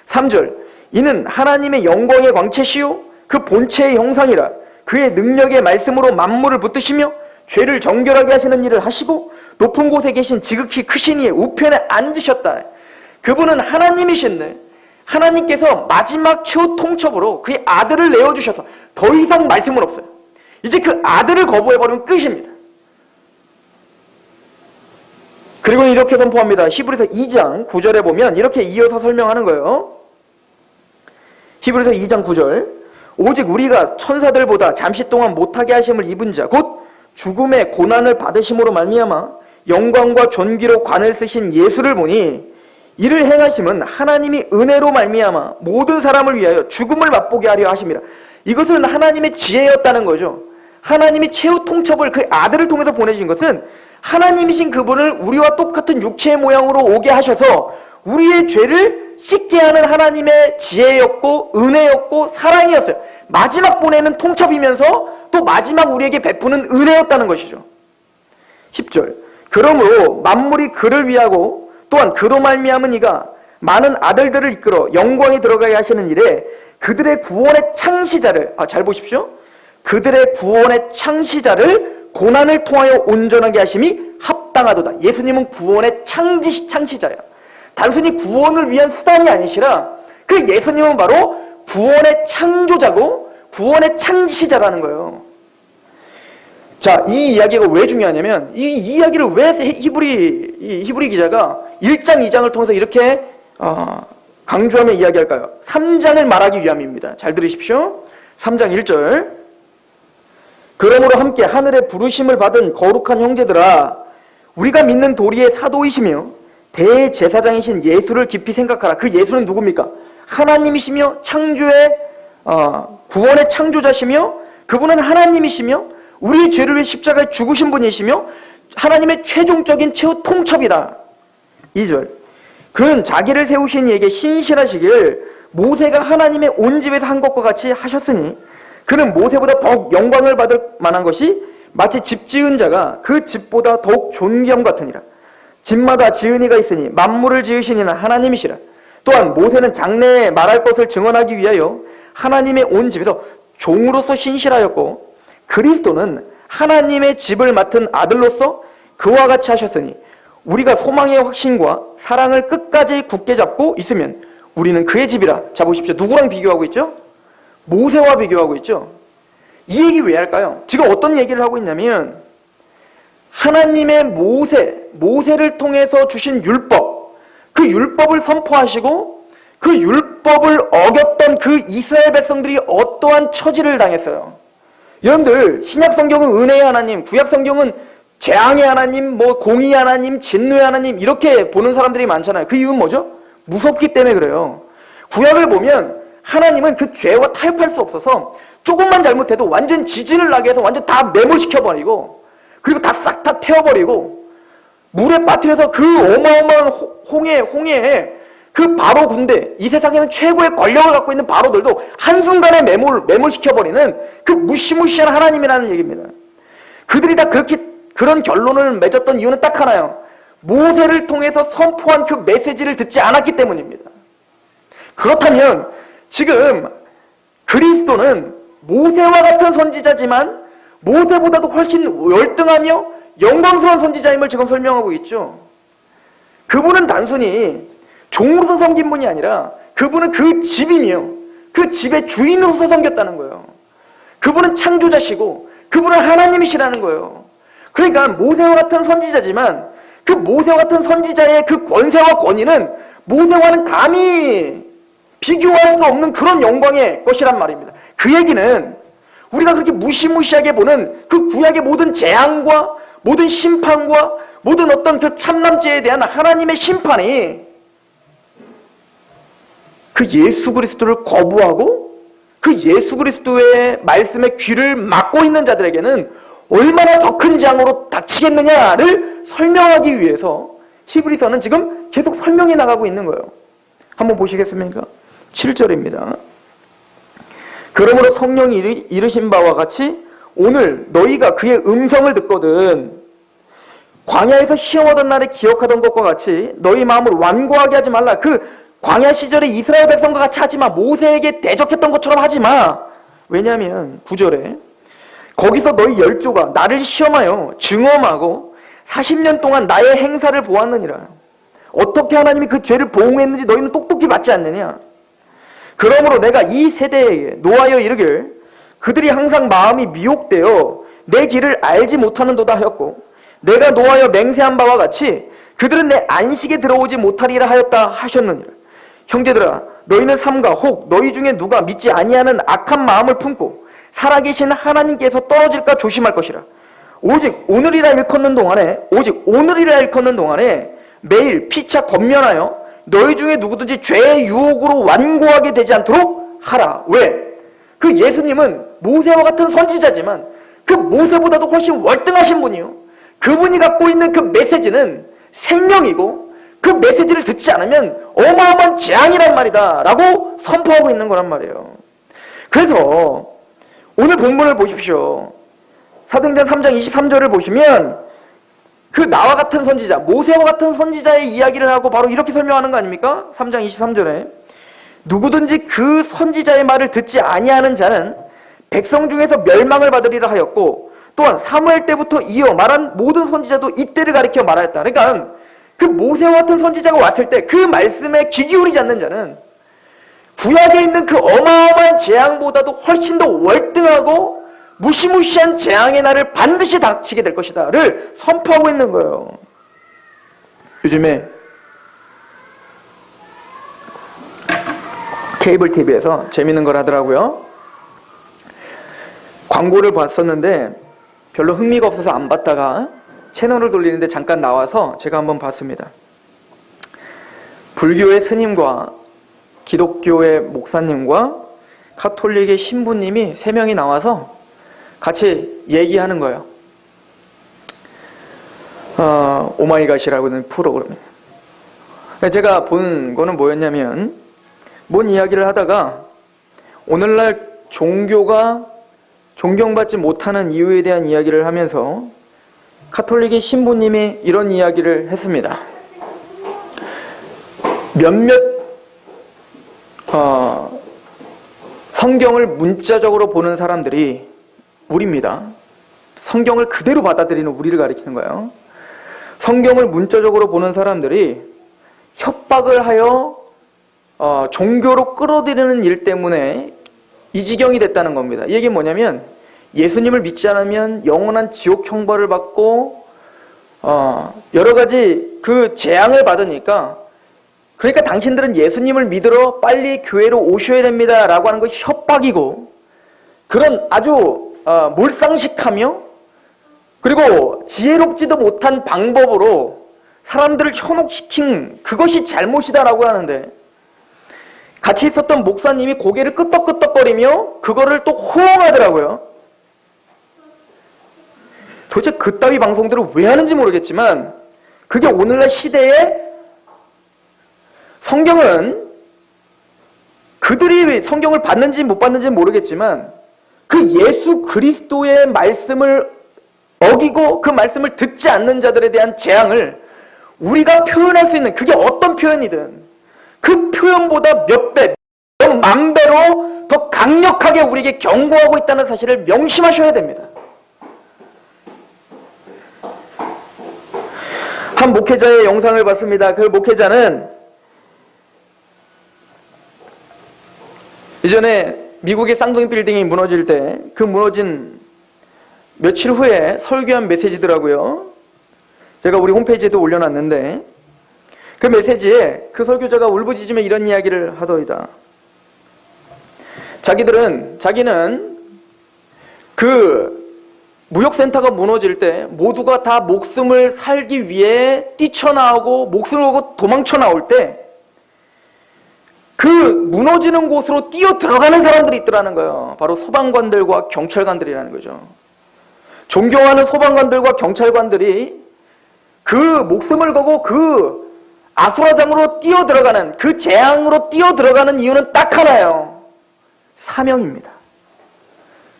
3절 이는 하나님의 영광의 광채시요 그 본체의 형상이라. 그의 능력의 말씀으로 만물을 붙드시며 죄를 정결하게 하시는 일을 하시고 높은 곳에 계신 지극히 크신 이의 우편에 앉으셨다. 그분은 하나님이신데 하나님께서 마지막 최후 통첩으로 그의 아들을 내어주셔서 더 이상 말씀은 없어요. 이제 그 아들을 거부해버리면 끝입니다. 그리고 이렇게 선포합니다. 히브리서 2장 9절에 보면 이렇게 이어서 설명하는 거예요. 히브리서 2장 9절 오직 우리가 천사들보다 잠시 동안 못하게 하심을 입은 자 곧 죽음의 고난을 받으심으로 말미암아 영광과 존귀로 관을 쓰신 예수를 보니 이를 행하심은 하나님이 은혜로 말미암아 모든 사람을 위하여 죽음을 맛보게 하려 하심이라. 이것은 하나님의 지혜였다는 거죠. 하나님이 최후 통첩을 그 아들을 통해서 보내신 것은 하나님이신 그분을 우리와 똑같은 육체의 모양으로 오게 하셔서 우리의 죄를 씻게 하는 하나님의 지혜였고 은혜였고 사랑이었어요. 마지막 보내는 통첩이면서 또 마지막 우리에게 베푸는 은혜였다는 것이죠. 10절 그러므로 만물이 그를 위하고 또한 그로 말미암은 이가 많은 아들들을 이끌어 영광에 들어가게 하시는 일에 그들의 구원의 창시자를 잘 보십시오. 그들의 구원의 창시자를 고난을 통하여 온전하게 하심이 합당하도다. 예수님은 구원의 창시자예요. 단순히 구원을 위한 수단이 아니시라 그 예수님은 바로 구원의 창조자고 구원의 창시자라는 거예요. 자, 이 이야기가 왜 중요하냐면 이 이야기를 왜 히브리 기자가 1장, 2장을 통해서 이렇게 강조하며 이야기할까요? 3장을 말하기 위함입니다. 잘 들으십시오. 3장 1절 그러므로 함께 하늘의 부르심을 받은 거룩한 형제들아 우리가 믿는 도리의 사도이시며 대제사장이신 예수를 깊이 생각하라. 그 예수는 누굽니까? 하나님이시며 창조의 구원의 창조자시며 그분은 하나님이시며 우리의 죄를 위해 십자가에 죽으신 분이시며 하나님의 최종적인 최후 통첩이다. 2절 그는 자기를 세우신 이에게 신실하시길 모세가 하나님의 온 집에서 한 것과 같이 하셨으니 그는 모세보다 더욱 영광을 받을 만한 것이 마치 집 지은 자가 그 집보다 더욱 존귀함 같으니라. 집마다 지은 이가 있으니 만물을 지으신 이는 하나님이시라. 또한 모세는 장래에 말할 것을 증언하기 위하여 하나님의 온 집에서 종으로서 신실하였고 그리스도는 하나님의 집을 맡은 아들로서 그와 같이 하셨으니 우리가 소망의 확신과 사랑을 끝까지 굳게 잡고 있으면 우리는 그의 집이라. 자 보십시오. 누구랑 비교하고 있죠? 모세와 비교하고 있죠. 이 얘기 왜 할까요? 지금 어떤 얘기를 하고 있냐면 하나님의 모세를 통해서 주신 율법, 그 율법을 선포하시고 그 율법을 어겼던 그 이스라엘 백성들이 어떠한 처지를 당했어요. 여러분들 신약 성경은 은혜의 하나님, 구약 성경은 재앙의 하나님, 공의의 하나님, 진노의 하나님 이렇게 보는 사람들이 많잖아요. 그 이유는 뭐죠? 무섭기 때문에 그래요. 구약을 보면 하나님은 그 죄와 타협할 수 없어서 조금만 잘못해도 완전 지진을 나게 해서 완전 다 매몰시켜버리고, 그리고 다 싹 다 태워버리고, 물에 빠뜨려서 그 어마어마한 홍해에 그 바로 군대, 이 세상에는 최고의 권력을 갖고 있는 바로들도 한순간에 매몰시켜버리는 그 무시무시한 하나님이라는 얘기입니다. 그들이 다 그런 결론을 맺었던 이유는 딱 하나요. 모세를 통해서 선포한 그 메시지를 듣지 않았기 때문입니다. 그렇다면 지금 그리스도는 모세와 같은 선지자지만 모세보다도 훨씬 월등하며 영광스러운 선지자임을 지금 설명하고 있죠. 그분은 단순히 종으로서 섬긴 분이 아니라 그분은 그 집이며 그 집의 주인으로서 섬겼다는 거예요. 그분은 창조자시고 그분은 하나님이시라는 거예요. 그러니까 모세와 같은 선지자지만 그 모세와 같은 선지자의 그 권세와 권위는 모세와는 감히 비교할 수 없는 그런 영광의 것이란 말입니다. 그 얘기는 우리가 그렇게 무시무시하게 보는 그 구약의 모든 재앙과 모든 심판과 모든 어떤 그 참남죄에 대한 하나님의 심판이 그 예수 그리스도를 거부하고 그 예수 그리스도의 말씀에 귀를 막고 있는 자들에게는 얼마나 더 큰 재앙으로 닥치겠느냐를 설명하기 위해서 히브리서는 지금 계속 설명해 나가고 있는 거예요. 한번 보시겠습니까? 7절입니다. 그러므로 성령이 이르신 바와 같이 오늘 너희가 그의 음성을 듣거든 광야에서 시험하던 날에 기억하던 것과 같이 너희 마음을 완고하게 하지 말라. 그 광야 시절에 이스라엘 백성과 같이 하지 마. 모세에게 대적했던 것처럼 하지 마. 왜냐하면 9절에 거기서 너희 열조가 나를 시험하여 증언하고 40년 동안 나의 행사를 보았느니라. 어떻게 하나님이 그 죄를 보응했는지 너희는 똑똑히 받지 않느냐. 그러므로 내가 이 세대에게 노하여 이르길 그들이 항상 마음이 미혹되어 내 길을 알지 못하는도다 하였고 내가 노하여 맹세한 바와 같이 그들은 내 안식에 들어오지 못하리라 하였다 하셨느니라. 형제들아 너희는 삼가 혹 너희 중에 누가 믿지 아니하는 악한 마음을 품고 살아계신 하나님께서 떨어질까 조심할 것이라. 오직 오늘이라 일컫는 동안에 매일 피차 권면하여 너희 중에 누구든지 죄의 유혹으로 완고하게 되지 않도록 하라. 왜? 그 예수님은 모세와 같은 선지자지만 그 모세보다도 훨씬 월등하신 분이요. 그분이 갖고 있는 그 메시지는 생명이고 그 메시지를 듣지 않으면 어마어마한 재앙이란 말이다 라고 선포하고 있는 거란 말이에요. 그래서 오늘 본문을 보십시오. 사도행전 3장 23절을 보시면 그 나와 같은 선지자, 모세와 같은 선지자의 이야기를 하고 바로 이렇게 설명하는 거 아닙니까? 3장 23절에 누구든지 그 선지자의 말을 듣지 아니하는 자는 백성 중에서 멸망을 받으리라 하였고 또한 사무엘 때부터 이어 말한 모든 선지자도 이때를 가리켜 말하였다. 그러니까 그 모세와 같은 선지자가 왔을 때 그 말씀에 귀 기울이지 않는 자는 구약에 있는 그 어마어마한 재앙보다도 훨씬 더 월등하고 무시무시한 재앙의 날을 반드시 닥치게 될 것이다를 선포하고 있는 거예요. 요즘에 케이블 TV에서 재밌는 걸 하더라고요. 광고를 봤었는데 별로 흥미가 없어서 안 봤다가 채널을 돌리는데 잠깐 나와서 제가 한번 봤습니다. 불교의 스님과 기독교의 목사님과 카톨릭의 신부님이 3명이 나와서 같이 얘기하는 거예요. 오마이갓이라고 하는 프로그램. 제가 본 거는 뭐였냐면 뭔 이야기를 하다가 오늘날 종교가 존경받지 못하는 이유에 대한 이야기를 하면서 카톨릭의 신부님이 이런 이야기를 했습니다. 몇몇 성경을 문자적으로 보는 사람들이 우리입니다. 성경을 그대로 받아들이는 우리를 가리키는 거예요. 성경을 문자적으로 보는 사람들이 협박을 하여 종교로 끌어들이는 일 때문에 이 지경이 됐다는 겁니다. 이 얘기는 뭐냐면 예수님을 믿지 않으면 영원한 지옥 형벌을 받고 여러 가지 그 재앙을 받으니까 그러니까 당신들은 예수님을 믿으러 빨리 교회로 오셔야 됩니다 라고 하는 것이 협박이고 그런 아주 몰상식하며 그리고 지혜롭지도 못한 방법으로 사람들을 현혹시킨 그것이 잘못이다라고 하는데 같이 있었던 목사님이 고개를 끄덕끄덕거리며 그거를 또 호응하더라고요. 도대체 그따위 방송들을 왜 하는지 모르겠지만 그게 오늘날 시대에 성경은 그들이 성경을 받는지 못 받는지 모르겠지만 그 예수 그리스도의 말씀을 어기고 그 말씀을 듣지 않는 자들에 대한 재앙을 우리가 표현할 수 있는 그게 어떤 표현이든 그 표현보다 몇 배, 몇 만 배로 더 강력하게 우리에게 경고하고 있다는 사실을 명심하셔야 됩니다. 한 목회자의 영상을 봤습니다. 그 목회자는 이전에 미국의 쌍둥이 빌딩이 무너질 때 그 무너진 며칠 후에 설교한 메시지더라고요. 제가 우리 홈페이지에도 올려놨는데 그 메시지에 그 설교자가 울부짖으며 이런 이야기를 하더이다. 자기는 그 무역센터가 무너질 때 모두가 다 목숨을 살기 위해 뛰쳐나오고 목숨을 걸고 도망쳐 나올 때 그 무너지는 곳으로 뛰어 들어가는 사람들이 있더라는 거예요. 바로 소방관들과 경찰관들이라는 거죠. 존경하는 소방관들과 경찰관들이 그 목숨을 걸고 그 아수라장으로 뛰어 들어가는 그 재앙으로 뛰어 들어가는 이유는 딱 하나예요. 사명입니다.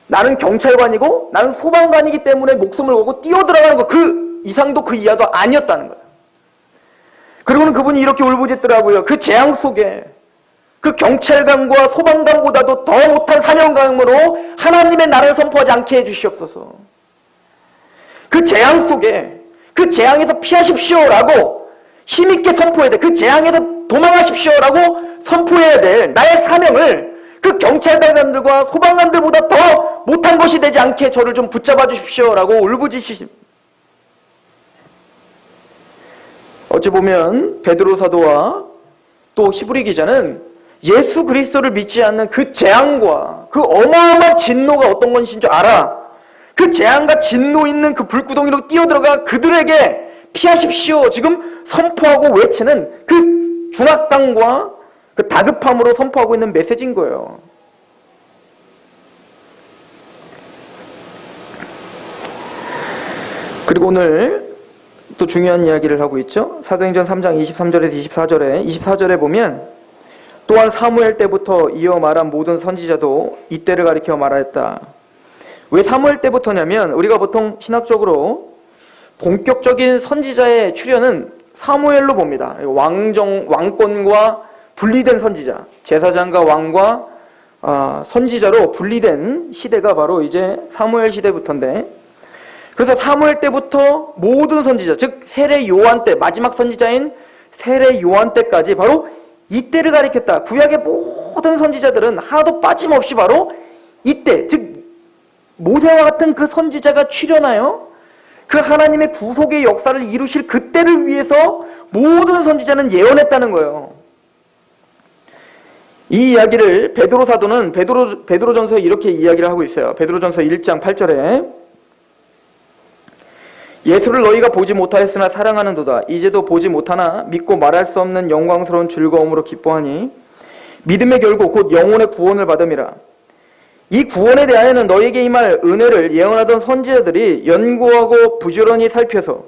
나는 경찰관이고 나는 소방관이기 때문에 목숨을 걸고 뛰어 들어가는 거 그 이상도 그 이하도 아니었다는 거예요. 그리고는 그분이 이렇게 울부짖더라고요. 그 재앙 속에 그 경찰관과 소방관보다도 더 못한 사명감으로 하나님의 나라를 선포하지 않게 해주시옵소서. 그 재앙 속에 그 재앙에서 피하십시오라고 힘있게 선포해야 돼. 그 재앙에서 도망하십시오라고 선포해야 될 나의 사명을 그 경찰관들과 소방관들보다 더 못한 것이 되지 않게 저를 좀 붙잡아 주십시오라고 울부짖으십니다. 어찌 보면 베드로 사도와 또 히브리 기자는 예수 그리스도를 믿지 않는 그 재앙과 그 어마어마한 진노가 어떤 것인 줄 알아. 그 재앙과 진노 있는 그 불구덩이로 뛰어들어가 그들에게 피하십시오 지금 선포하고 외치는 그 중압감과 그 다급함으로 선포하고 있는 메시지인 거예요. 그리고 오늘 또 중요한 이야기를 하고 있죠. 사도행전 3장 23절에서 24절에 보면 또한 사무엘 때부터 이어 말한 모든 선지자도 이때를 가리켜 말하였다. 왜 사무엘 때부터냐면 우리가 보통 신학적으로 본격적인 선지자의 출현은 사무엘로 봅니다. 왕권과 분리된 선지자, 제사장과 왕과 선지자로 분리된 시대가 바로 이제 사무엘 시대부터인데, 그래서 사무엘 때부터 모든 선지자, 즉 세례 요한 때, 마지막 선지자인 세례 요한 때까지 바로 이때를 가리켰다. 구약의 모든 선지자들은 하나도 빠짐없이 바로 이때, 즉 모세와 같은 그 선지자가 출현하여 그 하나님의 구속의 역사를 이루실 그때를 위해서 모든 선지자는 예언했다는 거예요. 이 이야기를 베드로 사도는 베드로전서에 이렇게 이야기를 하고 있어요. 베드로전서 1장 8절에 예수를 너희가 보지 못하였으나 사랑하는도다. 이제도 보지 못하나 믿고 말할 수 없는 영광스러운 즐거움으로 기뻐하니 믿음의 결국 곧 영혼의 구원을 받음이라. 이 구원에 대하여는 너희에게 임할 은혜를 예언하던 선지자들이 연구하고 부지런히 살펴서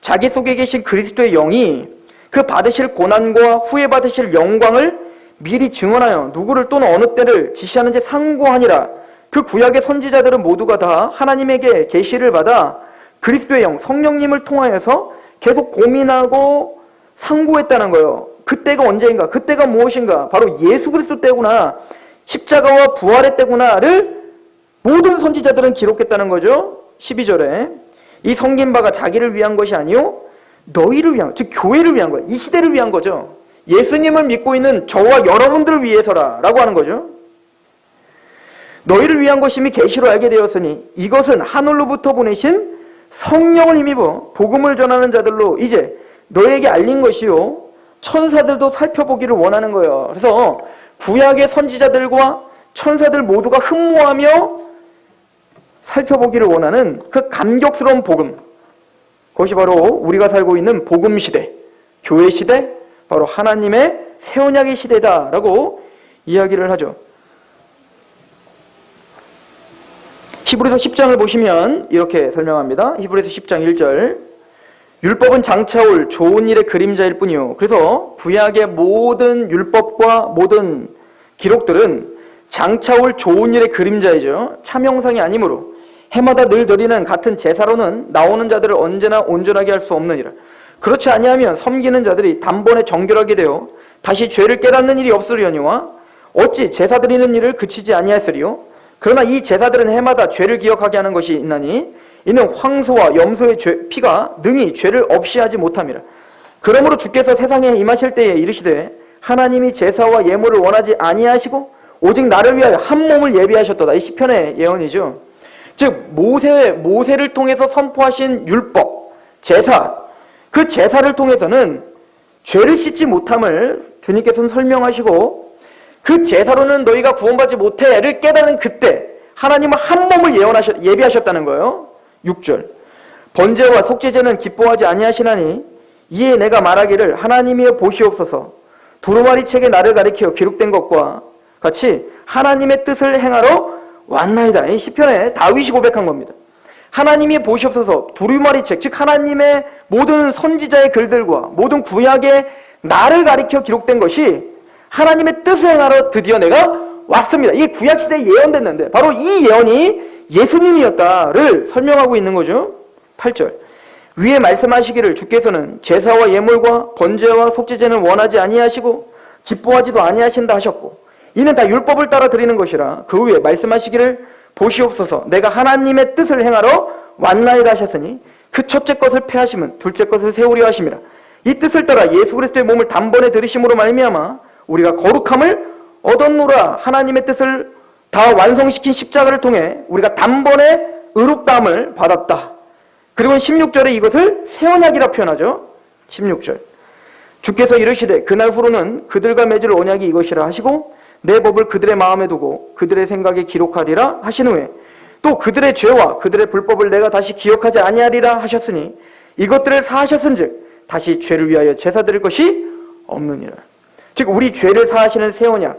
자기 속에 계신 그리스도의 영이 그 받으실 고난과 후에 받으실 영광을 미리 증언하여 누구를 또는 어느 때를 지시하는지 상고하니라. 그 구약의 선지자들은 모두가 다 하나님에게 계시를 받아 그리스도의 영, 성령님을 통하여서 계속 고민하고 상고했다는 거예요. 그때가 언제인가? 그때가 무엇인가? 바로 예수 그리스도 때구나. 십자가와 부활의 때구나를 모든 선지자들은 기록했다는 거죠. 12절에 이 섬긴 바가 자기를 위한 것이 아니요 너희를 위한, 즉 교회를 위한 거예요. 이 시대를 위한 거죠. 예수님을 믿고 있는 저와 여러분들을 위해서라 라고 하는 거죠. 너희를 위한 것임이 계시로 알게 되었으니 이것은 하늘로부터 보내신 성령을 힘입어 복음을 전하는 자들로 이제 너에게 알린 것이요 천사들도 살펴보기를 원하는 거예요. 그래서 구약의 선지자들과 천사들 모두가 흠모하며 살펴보기를 원하는 그 감격스러운 복음, 그것이 바로 우리가 살고 있는 복음 시대, 교회 시대, 바로 하나님의 새 언약의 시대다라고 이야기를 하죠. 히브리서 10장을 보시면 이렇게 설명합니다. 히브리서 10장 1절. 율법은 장차 올 좋은 일의 그림자일 뿐이요. 그래서 구약의 모든 율법과 모든 기록들은 장차 올 좋은 일의 그림자이죠. 참 형상이 아니므로 해마다 늘 드리는 같은 제사로는 나오는 자들을 언제나 온전하게 할 수 없느니라. 그렇지 아니하면 섬기는 자들이 단번에 정결하게 되어 다시 죄를 깨닫는 일이 없으려니와 어찌 제사 드리는 일을 그치지 아니하였으리요. 그러나 이 제사들은 해마다 죄를 기억하게 하는 것이 있나니 이는 황소와 염소의 피가 능히 죄를 없이 하지 못함이라. 그러므로 주께서 세상에 임하실 때에 이르시되 하나님이 제사와 예물을 원하지 아니하시고 오직 나를 위하여 한 몸을 예비하셨도다. 이 시편의 예언이죠. 즉 모세를 통해서 선포하신 율법, 제사, 그 제사를 통해서는 죄를 씻지 못함을 주님께서는 설명하시고 그 제사로는 너희가 구원받지 못해를 깨닫는 그때 하나님은 한 몸을 예비하셨다는 거예요. 6절. 번제와 속죄제는 기뻐하지 아니하시나니 이에 내가 말하기를 하나님이여 보시옵소서. 두루마리 책에 나를 가리켜 기록된 것과 같이 하나님의 뜻을 행하러 왔나이다. 이 시편에 다윗이 고백한 겁니다. 하나님이 보시옵소서. 두루마리 책, 즉 하나님의 모든 선지자의 글들과 모든 구약의 나를 가리켜 기록된 것이 하나님의 뜻을 행하러 드디어 내가 왔습니다. 이게 구약시대에 예언됐는데 바로 이 예언이 예수님이었다를 설명하고 있는 거죠. 8절. 위에 말씀하시기를 주께서는 제사와 예물과 번제와 속죄제는 원하지 아니하시고 기뻐하지도 아니하신다 하셨고 이는 다 율법을 따라 드리는 것이라. 그 후에 말씀하시기를 보시옵소서. 내가 하나님의 뜻을 행하러 왔나이다 하셨으니 그 첫째 것을 폐하시면 둘째 것을 세우려 하심이라. 이 뜻을 따라 예수 그리스도의 몸을 단번에 들이심으로 말미암아 우리가 거룩함을 얻었노라. 하나님의 뜻을 다 완성시킨 십자가를 통해 우리가 단번에 의롭다함을 받았다. 그리고 16절에 이것을 새 언약이라 표현하죠. 16절. 주께서 이르시되 그날 후로는 그들과 맺을 언약이 이것이라 하시고 내 법을 그들의 마음에 두고 그들의 생각에 기록하리라 하신 후에 또 그들의 죄와 그들의 불법을 내가 다시 기억하지 아니하리라 하셨으니 이것들을 사하셨은즉 다시 죄를 위하여 제사 드릴 것이 없느니라. 즉 우리 죄를 사하시는 새 언약,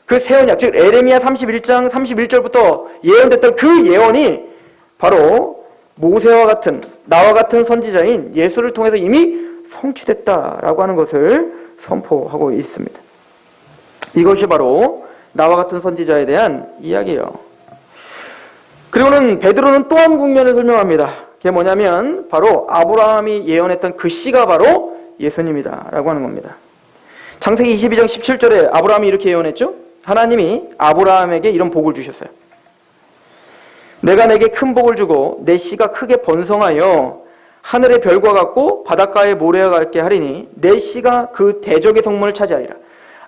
그 새 언약, 즉 에레미야 31장 31절부터 예언됐던 그 예언이 바로 모세와 같은 나와 같은 선지자인 예수를 통해서 이미 성취됐다라고 하는 것을 선포하고 있습니다. 이것이 바로 나와 같은 선지자에 대한 이야기예요. 그리고는 베드로는 또 한 국면을 설명합니다. 그게 뭐냐면 바로 아브라함이 예언했던 그 씨가 바로 예수님이다라고 하는 겁니다. 창세기 22장 17절에 아브라함이 이렇게 예언했죠. 하나님이 아브라함에게 이런 복을 주셨어요. 내가 내게 큰 복을 주고 내 씨가 크게 번성하여 하늘의 별과 같고 바닷가의 모래와 같게 하리니 내 씨가 그 대적의 성문을 차지하리라.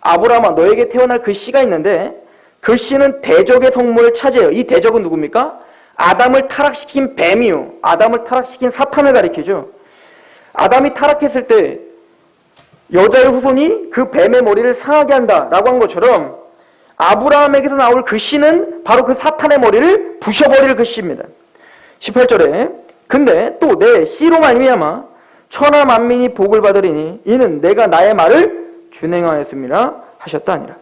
아브라함아 너에게 태어날 그 씨가 있는데 그 씨는 대적의 성문을 차지해요. 이 대적은 누굽니까? 아담을 타락시킨 뱀이요. 아담을 타락시킨 사탄을 가리키죠. 아담이 타락했을 때 여자의 후손이 그 뱀의 머리를 상하게 한다라고 한 것처럼 아브라함에게서 나올 그 씨는 바로 그 사탄의 머리를 부셔버릴 그 씨입니다. 18절에 근데 또 내 씨로 말미암아 천하 만민이 복을 받으리니 이는 내가 나의 말을 준행하였음이라 하셨다 아니라.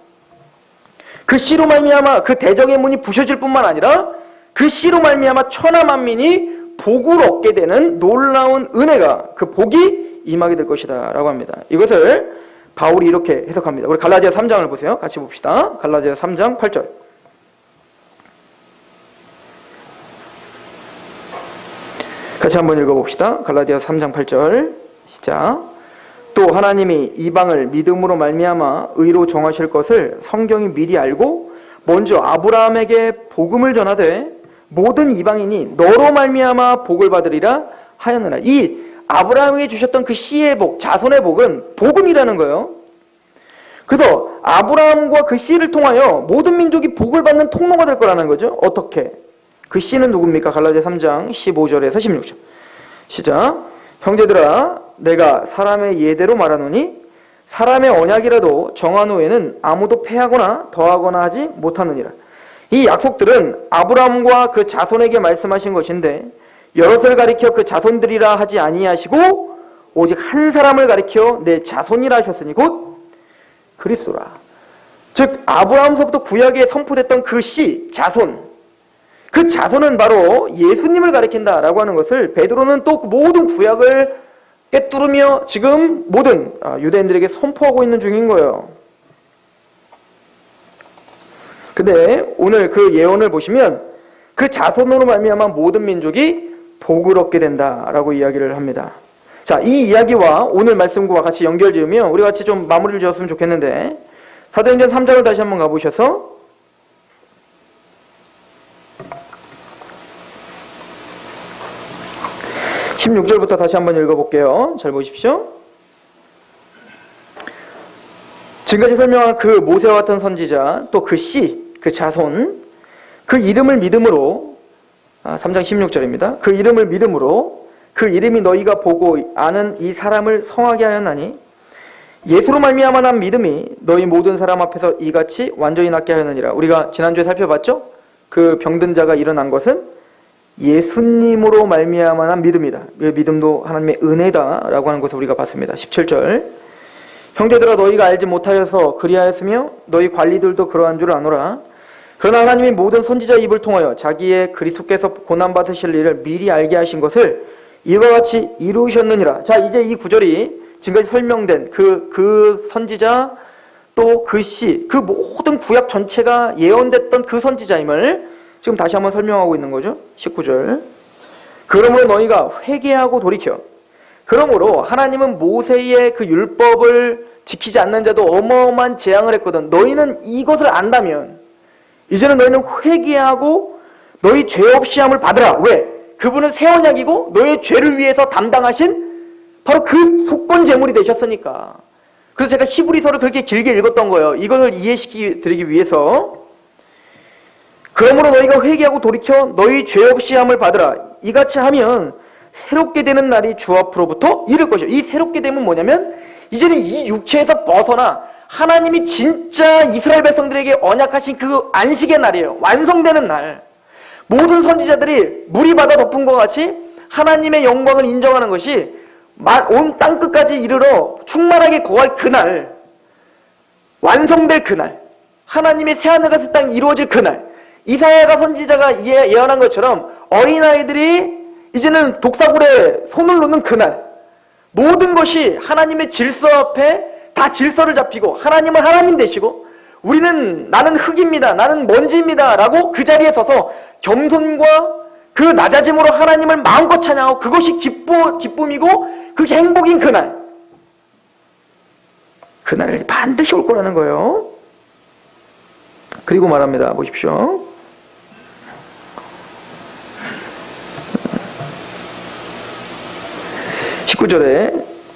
그 씨로 말미암아 그 대적의 문이 부셔질 뿐만 아니라 그 씨로 말미암아 천하 만민이 복을 얻게 되는 놀라운 은혜가 그 복이 임하게 될 것이다 라고 합니다. 이것을 바울이 이렇게 해석합니다. 우리 갈라디아 3장을 보세요. 같이 봅시다. 갈라디아 3장 8절. 같이 한번 읽어봅시다. 갈라디아 3장 8절 시작. 또 하나님이 이방을 믿음으로 말미암아 의로 정하실 것을 성경이 미리 알고 먼저 아브라함에게 복음을 전하되 모든 이방인이 너로 말미암아 복을 받으리라 하였느라. 이 아브라함에게 주셨던 그 씨의 복, 자손의 복은 복음이라는 거예요. 그래서 아브라함과 그 씨를 통하여 모든 민족이 복을 받는 통로가 될 거라는 거죠. 어떻게? 그 씨는 누굽니까? 갈라디아 3장 15절에서 16절 시작. 형제들아 내가 사람의 예대로 말하노니 사람의 언약이라도 정한 후에는 아무도 패하거나 더하거나 하지 못하느니라. 이 약속들은 아브라함과 그 자손에게 말씀하신 것인데 여럿을 가리켜 그 자손들이라 하지 아니하시고 오직 한 사람을 가리켜 내 자손이라 하셨으니 곧 그리스도라. 즉 아브라함서부터 구약에 선포됐던 그 씨, 자손, 그 자손은 바로 예수님을 가리킨다라고 하는 것을 베드로는 또 모든 구약을 꿰뚫으며 지금 모든 유대인들에게 선포하고 있는 중인 거예요. 근데 오늘 그 예언을 보시면 그 자손으로 말미암아 모든 민족이 복을 얻게 된다라고 이야기를 합니다. 자, 이 이야기와 오늘 말씀과 같이 연결 지으면 우리 같이 좀 마무리를 지었으면 좋겠는데, 사도행전 3장을 다시 한번 가보셔서 16절부터 다시 한번 읽어볼게요. 잘 보십시오. 지금까지 설명한 그 모세와 같은 선지자, 또 그 씨, 그 자손, 그 이름을 믿음으로, 3장 16절입니다. 그 이름을 믿음으로 그 이름이 너희가 보고 아는 이 사람을 성하게 하였나니 예수로 말미암아 난 믿음이 너희 모든 사람 앞에서 이같이 완전히 낫게 하였느니라. 우리가 지난주에 살펴봤죠? 그 병든 자가 일어난 것은 예수님으로 말미암아 난 믿음이다. 이 믿음도 하나님의 은혜다라고 하는 것을 우리가 봤습니다. 17절, 형제들아 너희가 알지 못하여서 그리하였으며 너희 관리들도 그러한 줄 아노라. 그러나 하나님이 모든 선지자 입을 통하여 자기의 그리스도께서 고난받으실 일을 미리 알게 하신 것을 이와 같이 이루셨느니라. 자, 이제 이 구절이 지금까지 설명된 그 선지자, 또 그 씨, 그 모든 구약 전체가 예언됐던 그 선지자임을 지금 다시 한번 설명하고 있는 거죠. 19절, 그러므로 너희가 회개하고 돌이켜. 그러므로 하나님은 모세의 그 율법을 지키지 않는 자도 어마어마한 재앙을 했거든. 너희는 이것을 안다면 이제는 너희는 회개하고 너희 죄 없이 함을 받으라. 왜? 그분은 새 언약이고 너희의 죄를 위해서 담당하신 바로 그 속건 제물이 되셨으니까. 그래서 제가 히브리서를 그렇게 길게 읽었던 거예요. 이것을 이해시키드리기 위해서. 그러므로 너희가 회개하고 돌이켜 너희 죄 없이 함을 받으라. 이같이 하면 새롭게 되는 날이 주 앞으로부터 이를 것이요. 이 새롭게 됨은 뭐냐면 이제는 이 육체에서 벗어나 하나님이 진짜 이스라엘 백성들에게 언약하신 그 안식의 날이에요. 완성되는 날. 모든 선지자들이 물이 바다 덮은 것 같이 하나님의 영광을 인정하는 것이 온 땅끝까지 이르러 충만하게 거할 그날, 완성될 그날, 하나님의 새하늘과 새 땅이 이루어질 그날, 이사야가 선지자가 예언한 것처럼 어린아이들이 이제는 독사굴에 손을 놓는 그날, 모든 것이 하나님의 질서 앞에 다 질서를 잡히고 하나님은 하나님 되시고 우리는 나는 흙입니다, 나는 먼지입니다 라고 그 자리에 서서 겸손과 그 낮아짐으로 하나님을 마음껏 찬양하고 그것이 기쁨이고 그것이 행복인 그날, 그날이 반드시 올 거라는 거예요. 그리고 말합니다. 보십시오.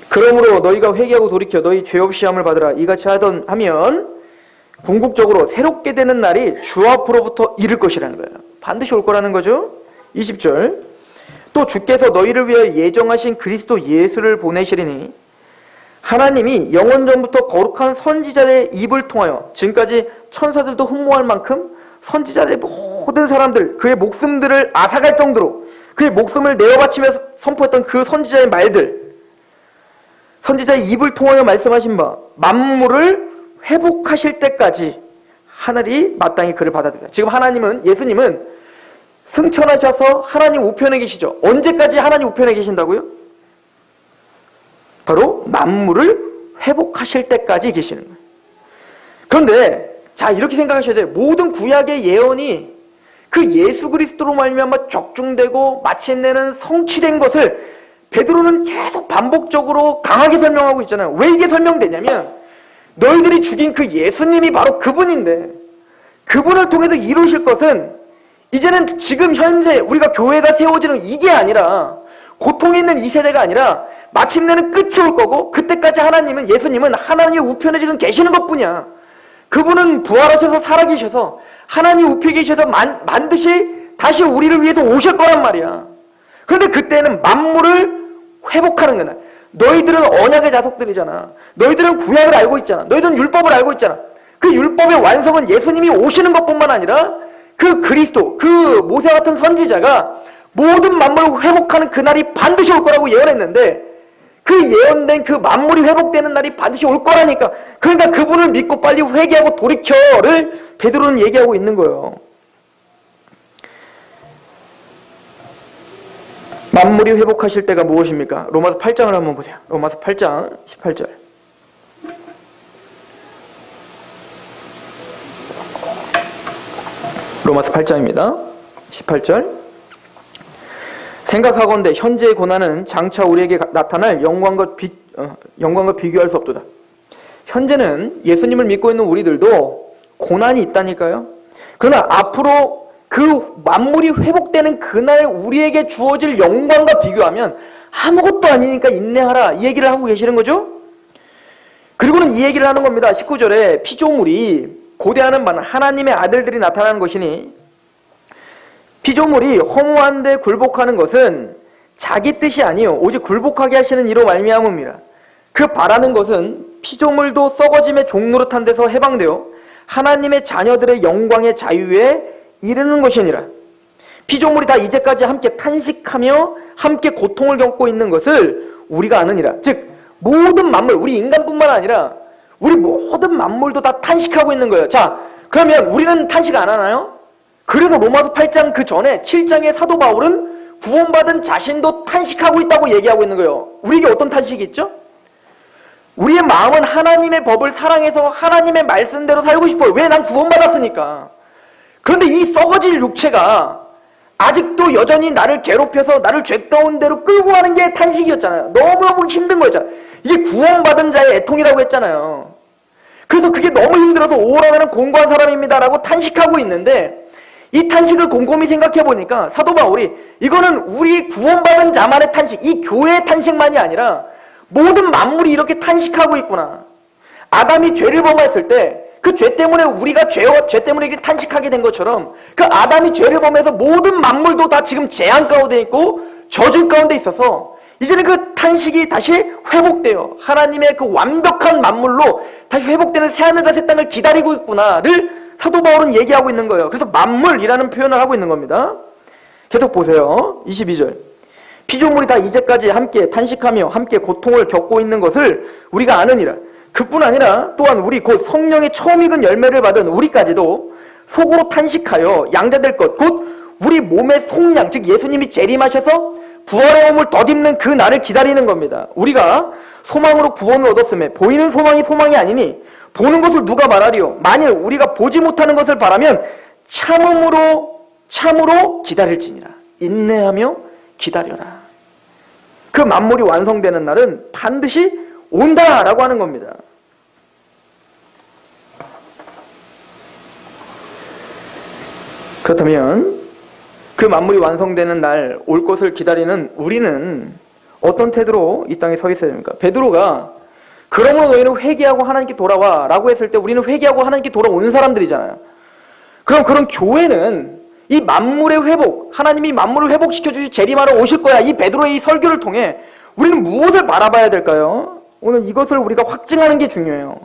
그러므로 너희가 회개하고 돌이켜 너희 죄 없이 함을 받으라. 이같이 하면 궁극적으로 새롭게 되는 날이 주 앞으로부터 이를 것이라는 거예요. 반드시 올 거라는 거죠. 20절, 또 주께서 너희를 위하여 예정하신 그리스도 예수를 보내시리니 하나님이 영원 전부터 거룩한 선지자의 입을 통하여 지금까지 천사들도 흠모할 만큼 선지자의 모든 사람들, 그의 목숨들을 앗아갈 정도로 그의 목숨을 내어 바치면서 선포했던 그 선지자의 말들, 선지자의 입을 통하여 말씀하신 바 만물을 회복하실 때까지 하늘이 마땅히 그를 받아들이라. 지금 하나님은, 예수님은 승천하셔서 하나님 우편에 계시죠. 언제까지 하나님 우편에 계신다고요? 바로 만물을 회복하실 때까지 계시는 거예요. 그런데 자, 이렇게 생각하셔야 돼요. 모든 구약의 예언이 그 예수 그리스도로 말미암아 적중되고 마침내는 성취된 것을 베드로는 계속 반복적으로 강하게 설명하고 있잖아요. 왜 이게 설명되냐면 너희들이 죽인 그 예수님이 바로 그분인데 그분을 통해서 이루실 것은 이제는 지금 현재 우리가 교회가 세워지는 이게 아니라 고통에 있는 이 세대가 아니라 마침내는 끝이 올 거고 그때까지 하나님은, 예수님은 하나님의 우편에 지금 계시는 것뿐이야. 그분은 부활하셔서 살아계셔서 하나님 우편에 계셔서 반드시 다시 우리를 위해서 오실 거란 말이야. 그런데 그때는 만물을 회복하는 거야. 너희들은 언약의 자손들이잖아. 너희들은 구약을 알고 있잖아. 너희들은 율법을 알고 있잖아. 그 율법의 완성은 예수님이 오시는 것뿐만 아니라 그 그리스도, 그 모세 같은 선지자가 모든 만물을 회복하는 그날이 반드시 올 거라고 예언했는데 그 예언된 그 만물이 회복되는 날이 반드시 올 거라니까. 그러니까 그분을 믿고 빨리 회개하고 돌이켜를 베드로는 얘기하고 있는 거예요. 만물이 회복하실 때가 무엇입니까? 로마서 8장을 한번 보세요. 로마서 8장 18절. 로마서 8장입니다. 18절. 생각하건대 현재의 고난은 장차 우리에게 나타날 영광과 비교할 수 없도다. 현재는 예수님을 믿고 있는 우리들도 고난이 있다니까요. 그러나 앞으로 그 만물이 회복되는 그날 우리에게 주어질 영광과 비교하면 아무것도 아니니까 인내하라, 이 얘기를 하고 계시는 거죠. 그리고는 이 얘기를 하는 겁니다. 19절에 피조물이 고대하는 바는 하나님의 아들들이 나타나는 것이니, 피조물이 허무한데 굴복하는 것은 자기 뜻이 아니요 오직 굴복하게 하시는 이로 말미암음이라. 그 바라는 것은 피조물도 썩어짐의 종노릇한 데서 해방되어 하나님의 자녀들의 영광의 자유에 이르는 것이니라. 피조물이 다 이제까지 함께 탄식하며 함께 고통을 겪고 있는 것을 우리가 아느니라. 즉 모든 만물, 우리 인간뿐만 아니라 우리 모든 만물도 다 탄식하고 있는 거예요. 자, 그러면 우리는 탄식 안 하나요? 그래서 로마서 8장 그 전에 7장의 사도 바울은 구원받은 자신도 탄식하고 있다고 얘기하고 있는 거예요. 우리에게 어떤 탄식이 있죠? 우리의 마음은 하나님의 법을 사랑해서 하나님의 말씀대로 살고 싶어요. 왜? 난 구원받았으니까. 그런데 이 썩어질 육체가 아직도 여전히 나를 괴롭혀서 나를 죄 가운데로 끌고 가는 게 탄식이었잖아요. 너무너무 힘든 거였잖아요. 이게 구원받은 자의 애통이라고 했잖아요. 그래서 그게 너무 힘들어서 오라 나는 공고한 사람입니다라고 탄식하고 있는데, 이 탄식을 곰곰이 생각해 보니까 사도 바울이 이거는 우리 구원받은 자만의 탄식, 이 교회의 탄식만이 아니라 모든 만물이 이렇게 탄식하고 있구나. 아담이 죄를 범했을 때 그 죄 때문에 우리가 죄 때문에 이렇게 탄식하게 된 것처럼 그 아담이 죄를 범해서 모든 만물도 다 지금 재앙 가운데 있고 저주 가운데 있어서 이제는 그 탄식이 다시 회복돼요. 하나님의 그 완벽한 만물로 다시 회복되는 새하늘과 새 땅을 기다리고 있구나를 사도 바울은 얘기하고 있는 거예요. 그래서 만물이라는 표현을 하고 있는 겁니다. 계속 보세요. 22절. 피조물이 다 이제까지 함께 탄식하며 함께 고통을 겪고 있는 것을 우리가 아느니라. 그뿐 아니라 또한 우리 곧 성령의 처음 익은 열매를 받은 우리까지도 속으로 탄식하여 양자될 것 곧 우리 몸의 속량, 즉 예수님이 재림하셔서 부활의 몸을 덧입는 그 날을 기다리는 겁니다. 우리가 소망으로 구원을 얻었음에 보이는 소망이 소망이 아니니 보는 것을 누가 말하리요? 만일 우리가 보지 못하는 것을 바라면 참으로 기다릴지니라. 인내하며 기다려라. 그 만물이 완성되는 날은 반드시 온다라고 하는 겁니다. 그렇다면 그 만물이 완성되는 날 올 것을 기다리는 우리는 어떤 태도로 이 땅에 서 있어야 됩니까? 베드로가 그러므로 너희는 회개하고 하나님께 돌아와 라고 했을 때 우리는 회개하고 하나님께 돌아오는 사람들이잖아요. 그럼 그런 교회는 이 만물의 회복, 하나님이 만물을 회복시켜 주시 재림하러 오실 거야, 이 베드로의 이 설교를 통해 우리는 무엇을 바라봐야 될까요? 오늘 이것을 우리가 확증하는 게 중요해요.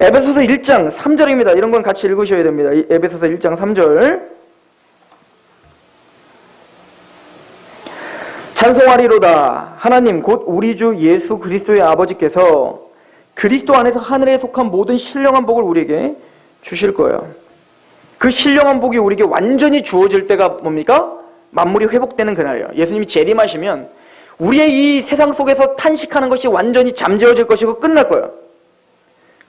에베소서 1장 3절입니다. 이런 건 같이 읽으셔야 됩니다. 에베소서 1장 3절. 찬송하리로다. 하나님 곧 우리 주 예수 그리스도의 아버지께서 그리스도 안에서 하늘에 속한 모든 신령한 복을 우리에게 주실 거예요. 그 신령한 복이 우리에게 완전히 주어질 때가 뭡니까? 만물이 회복되는 그날이에요. 예수님이 재림하시면 우리의 이 세상 속에서 탄식하는 것이 완전히 잠재워질 것이고 끝날 거예요.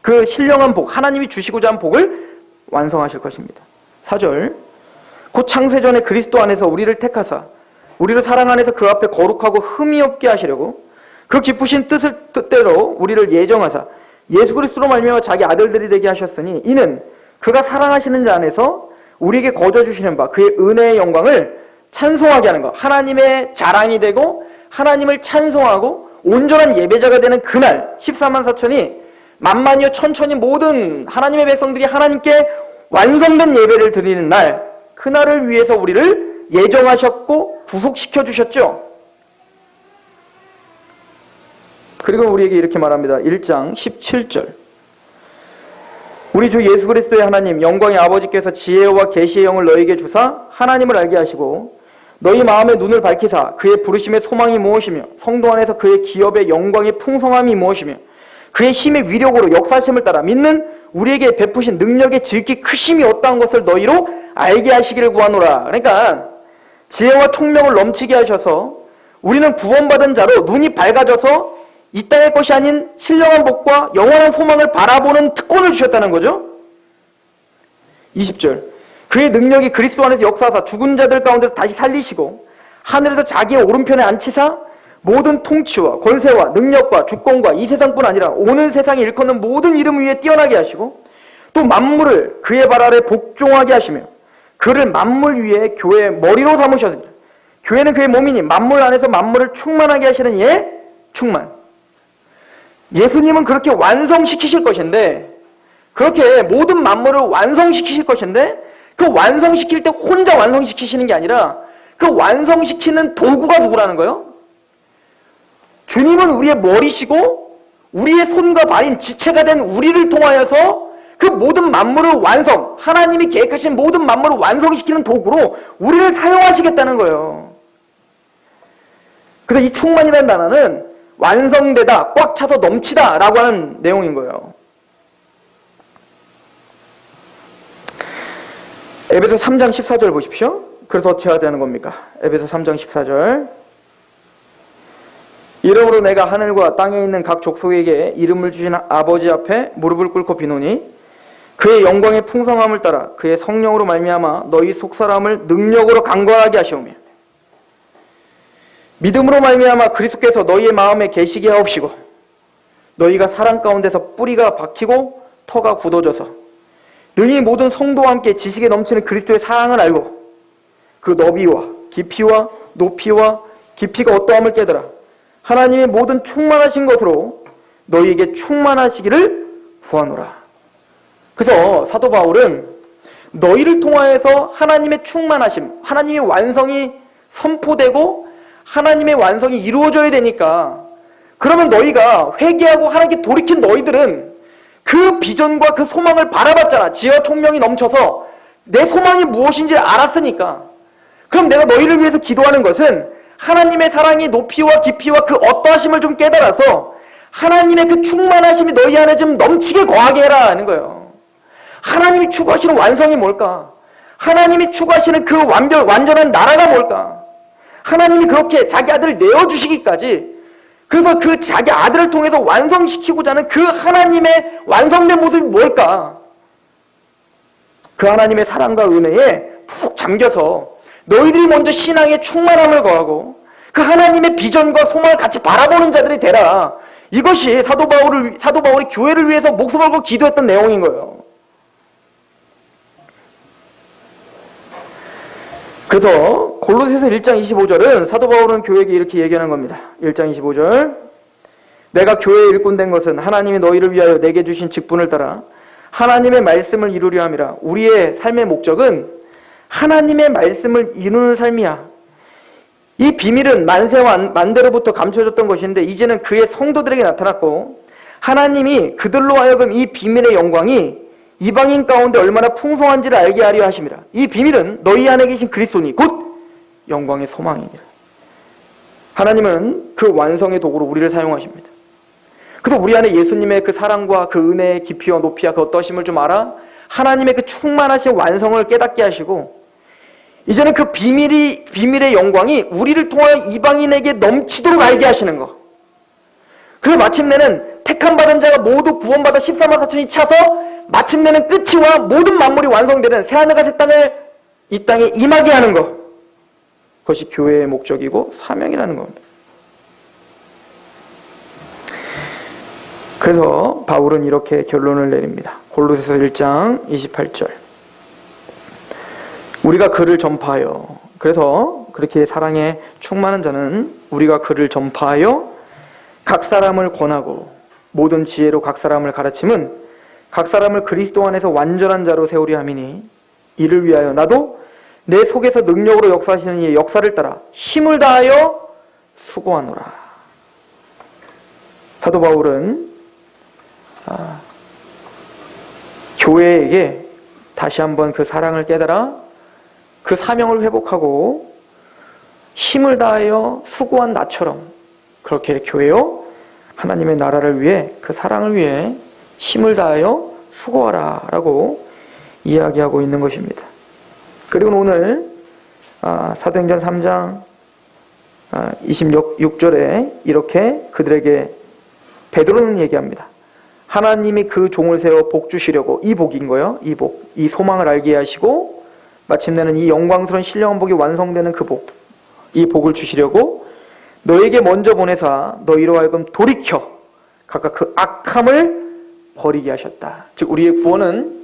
그 신령한 복, 하나님이 주시고자 한 복을 완성하실 것입니다. 4절. 곧 창세전에 그리스도 안에서 우리를 택하사 우리를 사랑 안에서 그 앞에 거룩하고 흠이 없게 하시려고 그 기쁘신 뜻대로 우리를 예정하사 예수 그리스도로 말미암아 자기 아들들이 되게 하셨으니 이는 그가 사랑하시는 자 안에서 우리에게 거저 주시는 바 그의 은혜의 영광을 찬송하게 하는 것, 하나님의 자랑이 되고 하나님을 찬송하고 온전한 예배자가 되는 그날 14만 4천이 만만이요 천천히 모든 하나님의 백성들이 하나님께 완성된 예배를 드리는 날, 그날을 위해서 우리를 예정하셨고 구속시켜 주셨죠. 그리고 우리에게 이렇게 말합니다. 1장 17절. 우리 주 예수 그리스도의 하나님 영광의 아버지께서 지혜와 계시의 영을 너희에게 주사 하나님을 알게 하시고 너희 마음의 눈을 밝히사 그의 부르심의 소망이 무엇이며 성도 안에서 그의 기업의 영광의 풍성함이 무엇이며 그의 힘의 위력으로 역사하심을 따라 믿는 우리에게 베푸신 능력의 지극히 크심이 어떠한 것을 너희로 알게 하시기를 구하노라. 그러니까 지혜와 총명을 넘치게 하셔서 우리는 구원받은 자로 눈이 밝아져서 이 땅의 것이 아닌 신령한 복과 영원한 소망을 바라보는 특권을 주셨다는 거죠. 20절 그의 능력이 그리스도 안에서 역사하사 죽은 자들 가운데서 다시 살리시고 하늘에서 자기의 오른편에 앉히사 모든 통치와 권세와 능력과 주권과 이 세상뿐 아니라 오늘 세상에 일컫는 모든 이름 위에 뛰어나게 하시고 또 만물을 그의 발 아래 복종하게 하시며 그를 만물 위에 교회의 머리로 삼으셨느니라. 교회는 그의 몸이니 만물 안에서 만물을 충만하게 하시는 이의 충만. 예수님은 그렇게 완성시키실 것인데, 그렇게 모든 만물을 완성시키실 것인데 그 완성시킬 때 혼자 완성시키시는 게 아니라 그 완성시키는 도구가 누구라는 거예요? 주님은 우리의 머리시고 우리의 손과 발인 지체가 된 우리를 통하여서 그 모든 만물을 완성, 하나님이 계획하신 모든 만물을 완성시키는 도구로 우리를 사용하시겠다는 거예요. 그래서 이 충만이라는 단어는 완성되다, 꽉 차서 넘치다 라고 하는 내용인 거예요. 에베소 3장 14절 보십시오. 그래서 어떻게 해야 되는 겁니까? 에베소 3장 14절 이러므로 내가 하늘과 땅에 있는 각 족속에게 이름을 주신 아버지 앞에 무릎을 꿇고 비노니 그의 영광의 풍성함을 따라 그의 성령으로 말미암아 너희 속사람을 능력으로 강건하게 하시오며 믿음으로 말미암아 그리스도께서 너희의 마음에 계시게 하옵시고 너희가 사랑 가운데서 뿌리가 박히고 터가 굳어져서 능히 모든 성도와 함께 지식에 넘치는 그리스도의 사랑을 알고 그 너비와 깊이와 높이와 깊이가 어떠함을 깨달아 하나님의 모든 충만하신 것으로 너희에게 충만하시기를 구하노라. 그래서 사도 바울은 너희를 통하여서 하나님의 충만하심, 하나님의 완성이 선포되고 하나님의 완성이 이루어져야 되니까, 그러면 너희가 회개하고 하나님께 돌이킨 너희들은 그 비전과 그 소망을 바라봤잖아. 지혜와 총명이 넘쳐서 내 소망이 무엇인지 알았으니까. 그럼 내가 너희를 위해서 기도하는 것은 하나님의 사랑의 높이와 깊이와 그 어떠하심을 좀 깨달아서 하나님의 그 충만하심이 너희 안에 좀 넘치게 거하게 해라 하는 거예요. 하나님이 추구하시는 완성이 뭘까? 하나님이 추구하시는 그 완전한 나라가 뭘까? 하나님이 그렇게 자기 아들을 내어주시기까지, 그래서 그 자기 아들을 통해서 완성시키고자 하는 그 하나님의 완성된 모습이 뭘까? 그 하나님의 사랑과 은혜에 푹 잠겨서 너희들이 먼저 신앙의 충만함을 거하고 그 하나님의 비전과 소망을 같이 바라보는 자들이 되라. 이것이 사도 바울이 교회를 위해서 목숨을 걸고 기도했던 내용인 거예요. 그래서 골로새서 1장 25절은 사도 바울은 교회에게 이렇게 얘기하는 겁니다. 1장 25절 내가 교회에 일꾼 된 것은 하나님이 너희를 위하여 내게 주신 직분을 따라 하나님의 말씀을 이루려 함이라. 우리의 삶의 목적은 하나님의 말씀을 이루는 삶이야. 이 비밀은 만세와 만대로부터 감춰졌던 것인데 이제는 그의 성도들에게 나타났고 하나님이 그들로 하여금 이 비밀의 영광이 이방인 가운데 얼마나 풍성한지를 알게 하려 하심이라. 이 비밀은 너희 안에 계신 그리스도니 곧 영광의 소망이니라. 하나님은 그 완성의 도구로 우리를 사용하십니다. 그래서 우리 안에 예수님의 그 사랑과 그 은혜의 깊이와 높이와 그 어떠하심을 좀 알아 하나님의 그 충만하신 완성을 깨닫게 하시고 이제는 그 비밀의 영광이 우리를 통하여 이방인에게 넘치도록 알게 하시는 거. 그리고 마침내는 택함 받은 자가 모두 구원받아 14만 4천이 차서 마침내는 끝이와 모든 만물이 완성되는 새하늘과 새 땅을 이 땅에 임하게 하는 것. 그것이 교회의 목적이고 사명이라는 겁니다. 그래서 바울은 이렇게 결론을 내립니다. 골로새서 1장 28절 우리가 그를 전파하여, 그래서 그렇게 사랑에 충만한 자는 우리가 그를 전파하여 각 사람을 권하고 모든 지혜로 각 사람을 가르침은 각 사람을 그리스도 안에서 완전한 자로 세우려 함이니 이를 위하여 나도 내 속에서 능력으로 역사하시는 이의 역사를 따라 힘을 다하여 수고하노라. 사도 바울은 교회에게 다시 한번 그 사랑을 깨달아 그 사명을 회복하고 힘을 다하여 수고한 나처럼 그렇게 교회요 하나님의 나라를 위해 그 사랑을 위해 힘을 다하여 수고하라 라고 이야기하고 있는 것입니다. 그리고 오늘 사도행전 3장 26절에 이렇게 그들에게 베드로는 얘기합니다. 하나님이 그 종을 세워 복 주시려고, 이 복인 거예요. 이 복, 이 소망을 알게 하시고 마침내는 이 영광스러운 신령한 복이 완성되는 그 복, 이 복을 주시려고 너에게 먼저 보내사 너희로 하여금 돌이켜 각각 그 악함을 버리게 하셨다. 즉 우리의 구원은,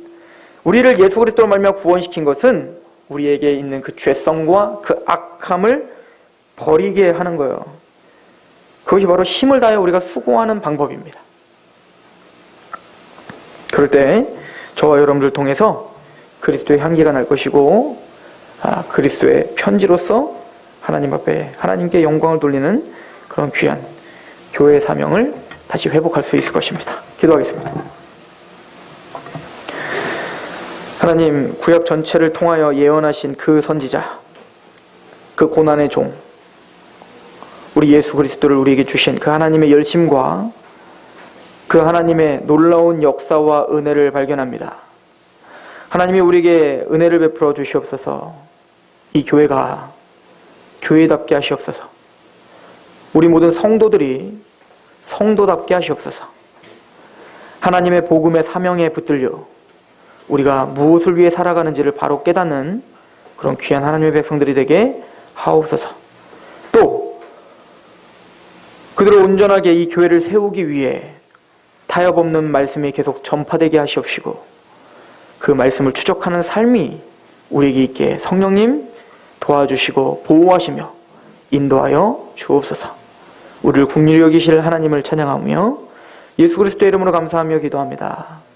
우리를 예수 그리스도로 말미암아 구원시킨 것은 우리에게 있는 그 죄성과 그 악함을 버리게 하는 거예요. 그것이 바로 힘을 다해 우리가 수고하는 방법입니다. 그럴 때 저와 여러분들 통해서 그리스도의 향기가 날 것이고 그리스도의 편지로서 하나님 앞에 하나님께 영광을 돌리는 그런 귀한 교회의 사명을 다시 회복할 수 있을 것입니다. 기도하겠습니다. 하나님, 구약 전체를 통하여 예언하신 그 선지자, 그 고난의 종, 우리 예수 그리스도를 우리에게 주신 그 하나님의 열심과 그 하나님의 놀라운 역사와 은혜를 발견합니다. 하나님이 우리에게 은혜를 베풀어 주시옵소서. 이 교회가 교회답게 하시옵소서. 우리 모든 성도들이 성도답게 하시옵소서. 하나님의 복음의 사명에 붙들려 우리가 무엇을 위해 살아가는지를 바로 깨닫는 그런 귀한 하나님의 백성들이 되게 하옵소서. 또 그들을 온전하게 이 교회를 세우기 위해 타협 없는 말씀이 계속 전파되게 하시옵시고 그 말씀을 추적하는 삶이 우리에게 있게 성령님 도와주시고 보호하시며 인도하여 주옵소서. 우리를 긍휼히 여기실 하나님을 찬양하며 예수 그리스도의 이름으로 감사하며 기도합니다.